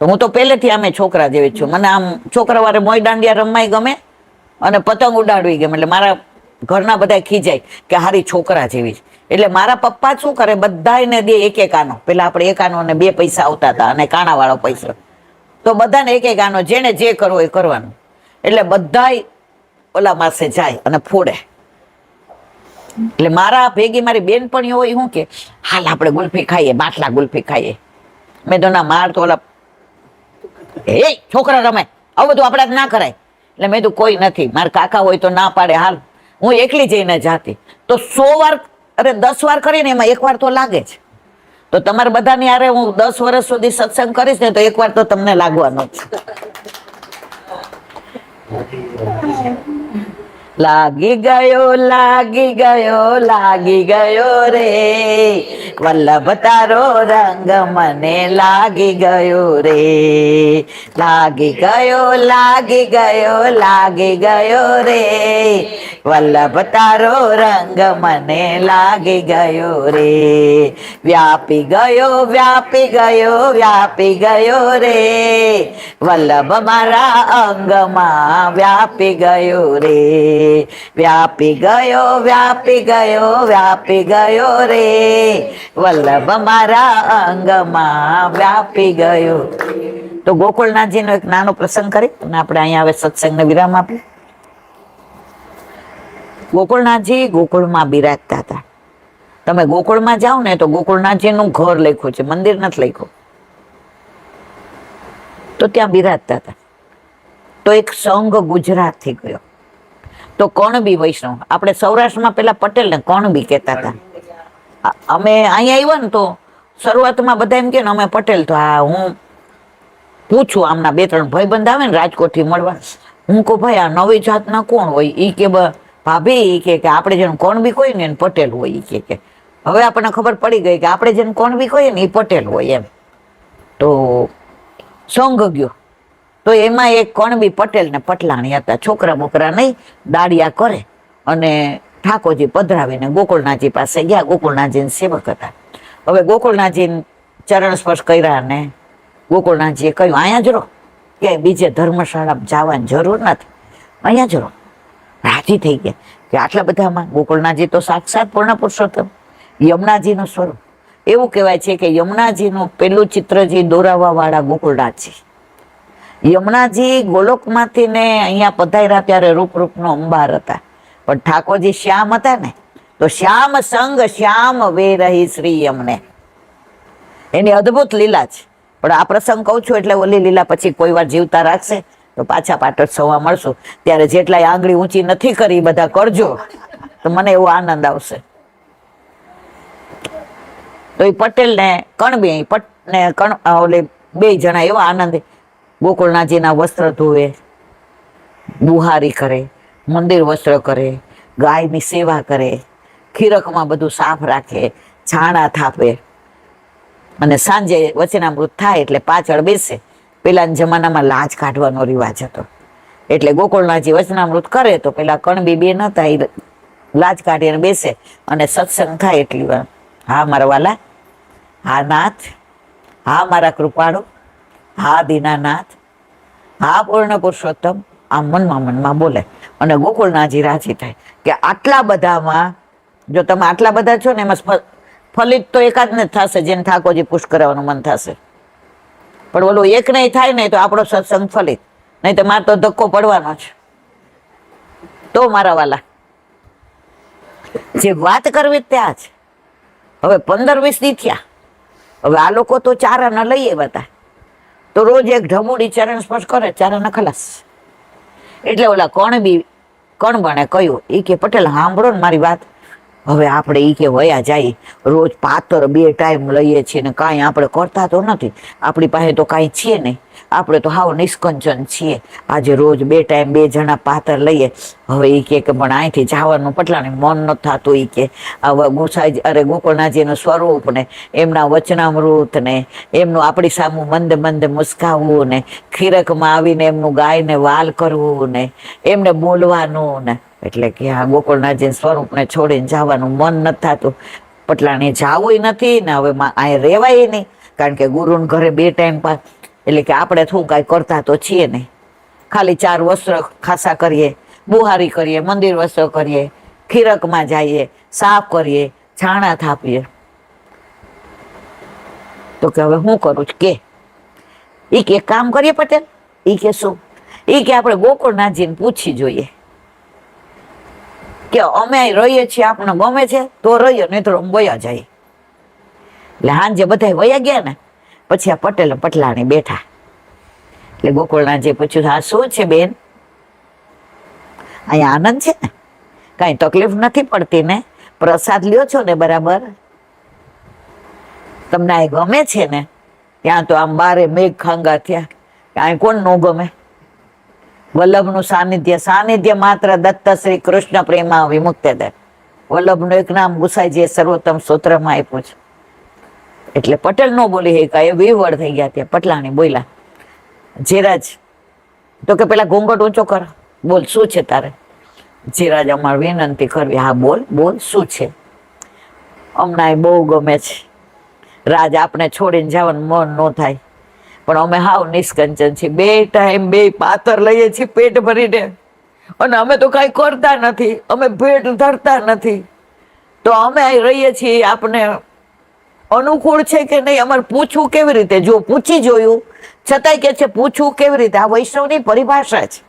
તો હું તો પહેલેથી અમે છોકરા જેવી જ છું. મને આમ છોકરા વારે મોય દાંડિયા રમવાય ગમે અને પતંગ ઉડાડવી ગમે. એટલે મારા ઘરના બધા ખીજાય કે હારી છોકરા જેવી. એટલે મારા પપ્પા શું કરે, બધાને દે એક એક આનો. પેલા આપણે એક આનો અને 2 પૈસા આવતા હતા અને કાણા વાળો પૈસા, તો બધાને એક એક આનો, જેને જે કરવો એ કરવાનું. એટલે બધાય ઓલા માસે જાય અને ફોડે. એટલે મારા ભેગી મારી બેનપણીઓ હોય, શું કે હાલ આપણે ગુલ્ફી ખાઈએ, બાટલા ગુલ્ફી ખાઈએ. મેં તો ના, માર તો ઓલા એ છોકરા રમે, આવું બધું આપણે ના કરાય. એટલે મેં તો કોઈ નથી, મારા કાકા હોય તો ના પાડે, હાલ હું એકલી જઈને જાતી. તો 100 વાર, અરે 10 વાર કરીને એમાં 1 વાર તો લાગે જ. તો તમારે બધાની હારે હું 10 વર્ષ સુધી સત્સંગ કરીશ ને તો 1 વાર તો તમને લાગવાનો જ. લાગી ગયો, લાગી ગયો, લાગી ગયો રે વલ્લભ તારો રંગ મને લાગી ગયો રે. લાગી ગયો, લાગી ગયો, લાગી ગયો રે વલ્લભ તારો રંગ મને લાગી ગયો રે. વ્યાપી ગયો, વ્યાપી ગયો, વ્યાપી ગયો રે વલ્લભ મારા અંગમાં વ્યાપી ગયો રે. વ્યાપી ગયો, વ્યાપી ગયો, વ્યાપી ગયો રે વલ્લભ મારા અંગમાં વ્યાપી ગયો. તો ગોકુળનાથજીનો એક નાનો પ્રસંગ કરી અને આપણે અહીંયા હવે સત્સંગને વિરામ આપીએ. ગોકુળનાથજી ગોકુળમાં બિરાજતા હતા. તમે ગોકુળમાં જાઓ ને તો ગોકુળનાથજીનું ઘર લખ્યું છે, મંદિર નથી લખ્યું. તો ત્યાં બિરાજતા હતા. તો એક સંઘ ગુજરાતથી ગયો. તો કણબી વૈષ્ણવ, આપણે સૌરાષ્ટ્રમાં પેલા પટેલ ને કણબી કહેતા હતા. અમે અહીંયા આવ્યા ને તો શરૂઆતમાં બધા એમ કે ને અમે પટેલ. તો હા, હું પૂછું, આમના 2-3 ભાઈબંધ આવે ને રાજકોટ થી મળવા, હું કહું ભાઈ આ નવી જાતના કોણ હોય? ઈ કે ભાભી કે આપણે જેને કણબી કોઈ ને પટેલ હોય. ઈ કે હવે આપણને ખબર પડી ગઈ કે આપણે જેને કણબી કહીએ ને એ પટેલ હોય એમ. તો સંઘ ગયો તો એમાં એક કણબી પટેલ ને પટલાણી હતા. છોકરા બોકરા નહીં, દાડિયા કરે અને ઠાકોરજી પધરાવીને ગોકુળનાથજી પાસે ગયા. ગોકુળનાથજી સેવક હતા. હવે ગોકુળનાથજી ચરણ સ્પર્શ કર્યા ને ગોકુળનાથજીએ કહ્યું અહીંયા જ રહો, કે બીજે ધર્મશાળા જવાની જરૂર નથી, અહીંયા જ રહો. રાજી થઈ ગયા કે આટલા બધામાં ગોકુળનાથજી તો સાક્ષાત પૂર્ણ પુરુષોત્તમ, યમુનાજીનું સ્વરૂપ. એવું કહેવાય છે કે યમુનાજીનું પેલું ચિત્રજી દોરાવા વાળા ગોકુળનાથજી. યમુનાજી ગોલોકમાંથી ને અહીંયા પધાર્યા ત્યારે રૂપનો અંબાર હતા, પણ ઠાકોરજી શ્યામ હતા ને તો શ્યામ સંગ શ્યામ વેરહી શ્રી યમને. એની અદ્ભુત લીલા છે. પણ આ પ્રસંગ કહું છું એટલે ઓલી લીલા પછી કોઈ વાર જીવતા રાખશે તો પાછા પાટોત્સવમાં મળશું. ત્યારે જેટલાય આંગળી ઊંચી નથી કરી બધા કરજો, તો મને એવો આનંદ આવશે. તો એ પટેલ ને કણબી ને ઓલે 2 જણા એવા આનંદ. ગોકુળનાથજીના વસ્ત્ર ધોવે, બુહારી કરે, મંદિર વસ્ત્ર કરે, ગાયની સેવા કરે, ખીરકમાં બધું સાફ રાખે, છાણા થાપે અને સાંજે વચનામૃત થાય એટલે પાછળ બેસે. પેલાના જમાનામાં લાજ કાઢવાનો રિવાજ હતો. એટલે ગોકુળનાથજી વચનામૃત કરે તો પેલા કણબી બે નતા એ લાજ કાઢીને બેસે અને સત્સંગ થાય એટલી વાર, હા મારા વાલા, હા નાથ, હા મારા કૃપાળુ, હા દીનાનાથ, હા પૂર્ણ પુરુષોત્તમ, આમ મનમાં બોલે અને ગોકુળનાથજી રાજી થાય કે આટલા બધામાં જો તમે આટલા બધા છો ને એમાં ફલિત તો એકાદ ને જ થશે જેને ઠાકોરજી પુશ કરાવવાનું મન થશે, પણ ઓલું એક નહીં થાય ને તો આપણો સત્સંગ ફલિત, નહીં તો મારે તો ધક્કો પડવાનો છે. તો મારા વાલા જે વાત કરવી ત્યાં જ હવે 15-20 દી થયા, હવે આ લોકો તો ચારાના લઈએ બધા તો રોજ એક ઢમુડી ચરણ સ્પર્શ કરે, ચારાના ખલાસ. એટલે ઓલા કણ બને કહ્યું એ કે પટેલ સાંભળો ને મારી વાત, હવે આપણે ઈ કે વયા જાય, રોજ પાતર 2 ટાઈમ લઈએ છીએ ને કાંઈ આપણે કરતા તો નથી, આપણી પાસે તો કાંઈ છીએ નહીં, આપણે તો હાવ નિષ્કંચન છીએ, આજે રોજ 2 ટાઈમ 2 જણા પાતર લઈએ. હવે ઈ કે પણ અહીંથી જવાનું પટલાને મન નથી થતું, ઈ કે હવે ગોકુળનાથજીનું સ્વરૂપ ને એમના વચનામૃત ને એમનું આપણી સામું મંદ મંદ મુસ્કાવવું ને ખીરકમાં આવીને એમનું ગાયને વાલ કરવું ને એમને બોલવાનું ને, એટલે કે આ ગોકુળનાથજી સ્વરૂપને છોડીને જવાનું મન નથી થતું, પટલાણી જાવું નથી ને હવે અહીં રહેવાય નહીં, કારણ કે ગુરુને ઘરે 2 ટાઈમ એટલે કે આપણે શું કાંઈ કરતા તો છીએ નહીં, ખાલી 4 વસ્ત્ર ખાસા કરીએ, બુહારી કરીએ, મંદિર વસ્ત્ર કરીએ, ખીરકમાં જઈએ, સાફ કરીએ, છાણા થાપીએ, તો કે હવે શું કરું કે ઈ કે એક કામ કરીએ પટેલ, ઈ કે શું, ઈ કે આપણે ગોકુળનાથજીને પૂછી જોઈએ કે અમે અહીં રહીએ છીએ, આપણને ગમે છે તો રહીએ, નહીં તો વયા જાય. એટલે હાંજે બધા વયા ગયા ને પછી આ પટેલ પટલાણી બેઠા, એટલે ગોકુળનાથજી પૂછ્યું હા શું છે બેન, અહીંયા આનંદ છે ને, કાંઈ તકલીફ નથી પડતી ને, પ્રસાદ લ્યો છો ને બરાબર, તમને અહીં ગમે છે ને, ત્યાં તો આમ બારે મેઘ ખાંગા થયા, અહીં કોણ ન ગમે, વલ્લભનું સાનિધ્ય માત્ર દત્ત શ્રી કૃષ્ણ પ્રેમા વિમુક્તે દે, વલ્લભનું એક નામ ગુસાઈજીએ સર્વોત્તમ સૂત્રમાં આપ્યું છે. એટલે પટેલ નો બોલી હે કાંઈ વિવળ થઈ ગયા, ત્યાં પટલાણી બોલ્યા જીરાજ, તો કે પેલા ઘૂંઘટ ઊંચો કર, બોલ શું છે તારે. જીરાજ અમારે વિનંતી કરવી, હા બોલ બોલ શું છે. અમને બહુ ગમે છે રાજ, આપણે છોડીને જવાનું મન ન થાય, પણ અમે હાવ નિષ્કંચન છીએ, 2 ટાઈમ 2 પાતર લઈએ છીએ પેટ ભરીને, અને અમે તો કાંઈ કરતા નથી, અમે ભેટ ધરતા નથી, તો અમે અહીં રહીએ છીએ, આપણે અનુકૂળ છે કે નહીં, અમારે પૂછવું કેવી રીતે, જો પૂછી જોયું છતાંય કે છે પૂછવું કેવી રીતે, આ વૈષ્ણવની પરિભાષા છે.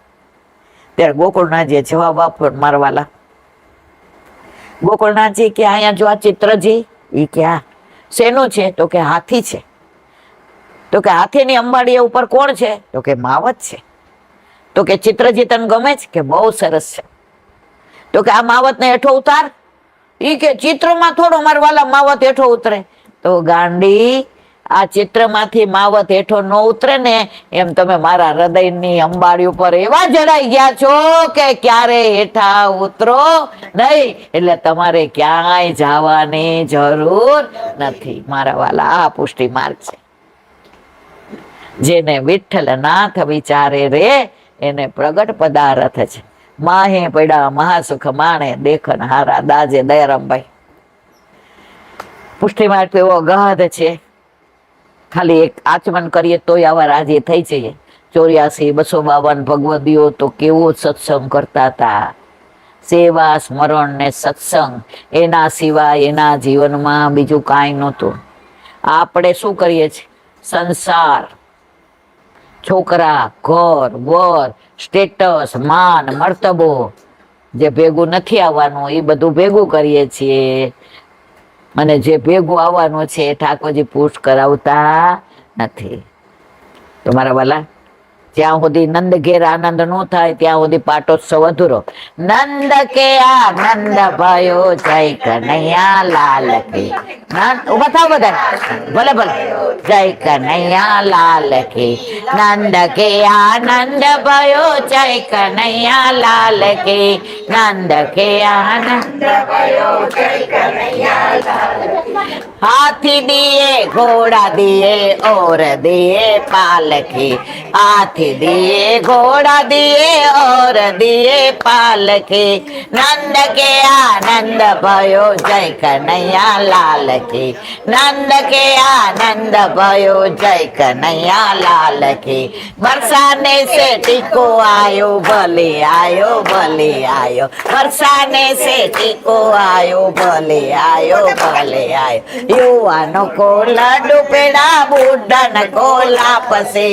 ત્યારે ગોકુળનાથજીએ જવાબ આપ્યો મારવાલા, ગોકુળનાથજી કે અહીંયા જો આ ચિત્રજી, ઈ કે આ શેનું છે, તો કે હાથી છે, તો કે હાથીની અંબાડી ઉપર કોણ છે, તો કે માવત છે, તો કે ચિત્રજી તને ગમે છે, કે બહુ સરસ છે, તો કે આ માવત ને હેઠો ઉતાર, ઈ કે ચિત્રમાં થોડો મારવાલા માવત હેઠો ઉતરે, તો ગાંડી આ ચિત્રમાંથી માવત હેઠો ન ઉતરે ને એમ તમે મારા હૃદયની અંબાડી ઉપર એવા જડાઈ ગયા છો કે ક્યારે હેઠા ઉતરો નહીં, એટલે તમારે ક્યાંય જવાની જરૂર નથી મારા વાલા. આ પુષ્ટિ માર્ગ છે, જેને વિઠ્ઠલ નાથ વિચારે રે એને પ્રગટ પદાર્થ છે, માહે પડ્યા મહાસુખ માણે દેખન હારા દાજે દયારામભાઈ. પુષ્ટિ માર્ગ તો એવો અગાધ છે, ખાલી એક આચમન કરીએ તોય આવા રાજી થઈ જઈએ. 84, 252 ભગવદીઓ તો કેવો સત્સંગ કરતા હતા, સેવા સ્મરણ ને સત્સંગ, એના સિવાય એના જીવનમાં બીજું કાંઈ નહોતું. આપણે શું કરીએ છીએ, સંસાર, છોકરા, ઘર, વર, સ્ટેટસ, માન, મર્તબો, જે ભેગું નથી આવવાનું એ બધું ભેગું કરીએ છીએ, અને જે ભેગું આવવાનું છે એ ઠાકોરજી પુશ કરાવતા નથી. તો મારા વાલા, જ્યાં સુધી નંદ ઘેર આનંદ નો થાય ત્યાં સુધી પાટોત્સવ અધૂરો. નંદ કે આનંદ ભયો જય કનૈયા લાલ કી, ઉભા થાવ બધા, ભલે ભલે, જય કનૈયા લાલ કી, નંદ કે આનંદ ભયો જય કનૈયા લાલ કી, નંદ કે આનંદ ભયો જય કનૈયા લાલ કી. हाथी दिए घोड़ा दिए और दिए पालकी, हाथी दिए घोड़ा दिए और दिए पालकी, नंद के आनंद भयो जय कन्हैया लाल की, नंद के आनंद भयो जय कन्हैया लाल की। बरसाने से टीको आयो भले आयो भले आयो, बरसाने से टीको आयो भले आयो भले आयो। युवानों को लड्डू पेड़ा बुढ़न को लापसे,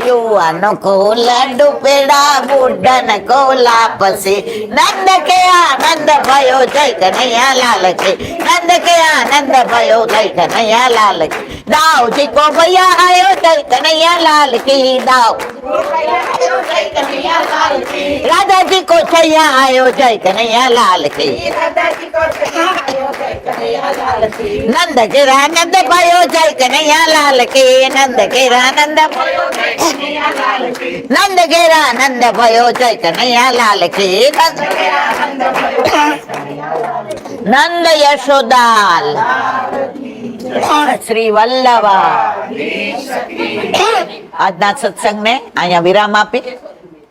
युवानों को लड्डू पेड़ा बुढ़न को लापसे, नंद के आनंद भयो जय कन्हैया लाल की, नंद के आनंद भयो जय कन्हैया लाल की। दाऊ जी को भैया आयो जय कन्हैया लाल की, दाऊ राधा जी को छैया आयो जय कन्हैया लाल की, नंद के आनंद भयो जय कन्हैया लाल की, नंद के आनंद नंद के आनंद भयो जय कन्हैया लाल की। नंद यशोदाल શ્રી વલ્લભા। આજના સત્સંગને અહીંયા વિરામ આપી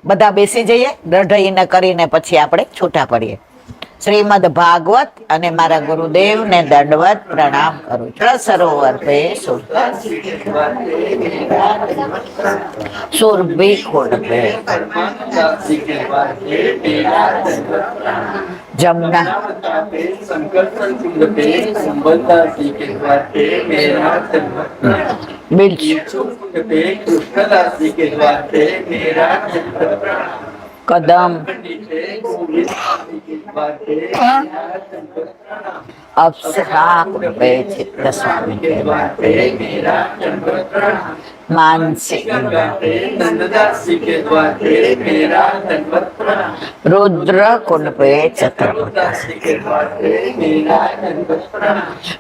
બધા બેસી જઈએ, દઢઈને કરીને પછી આપણે છૂટા પડીએ। શ્રીમદ ભાગવત અને મારા ગુરુદેવને દંડવત પ્રણામ કરું છું। સરોવર પે સુરભી ખોડ પે जमुना कदम अप्सरा पे चित्त स्वामी मानसी रुद्र कुंड पे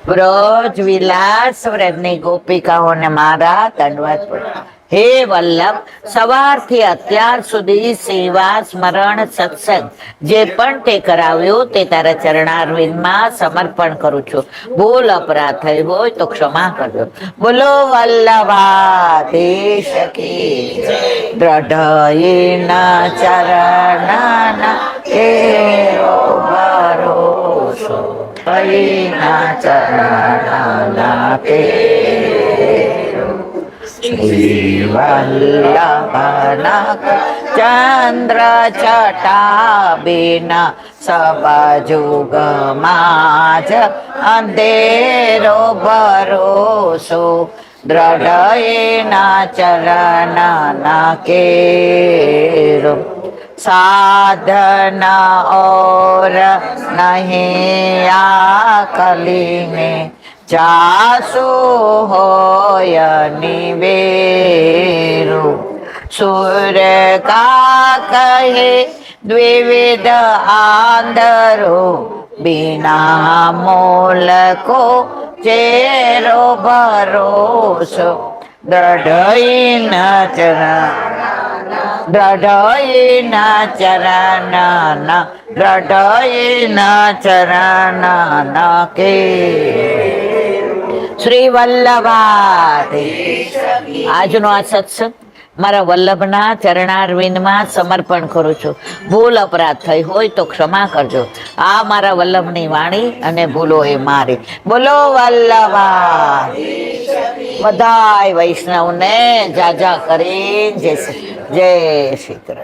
ब्रज विलास व्रजनी गोपिकाओं ने मारा दंडवत प्रणाम। हे वल्लभ, સવારથી અત્યાર સુધી સેવા સ્મરણ સત્સંગ જે પણ તે કરાવ્યું તે તારા ચરણારવિંદમાં સમર્પણ કરું છું। ભૂલ અપરાધ થઈ હોય તો ક્ષમા કરજો। બોલો વલ્લભાધીશ કી દ્રઢયના ચરણના કેરો ભરોસો, હરિના ચરણના કેરો श्री वल्लभना चंद्र छटा बिना सब जुग माज अंधेरो भरोसो, दृढ़ना चरणना केरो साधना और नहीं आकली में जासु होय निवेरु, सूर्य का कहे द्विविध आंधरो, बिना मोल को चेरो भरोसो, दृढ़ चरण के શ્રી વલ્લભાધીશ। આજનો આ સત્સંગ મારા વલ્લભના ચરણારવિંદમાં સમર્પણ કરું છું। ભૂલ અપરાધ થઈ હોય તો ક્ષમા કરજો। આ મારા વલ્લભની વાણી અને ભૂલો એ મારી। બોલો વલ્લભાધીશ। બધાય વૈષ્ણવને જાજા કરીને જય શ્રી કૃષ્ણ।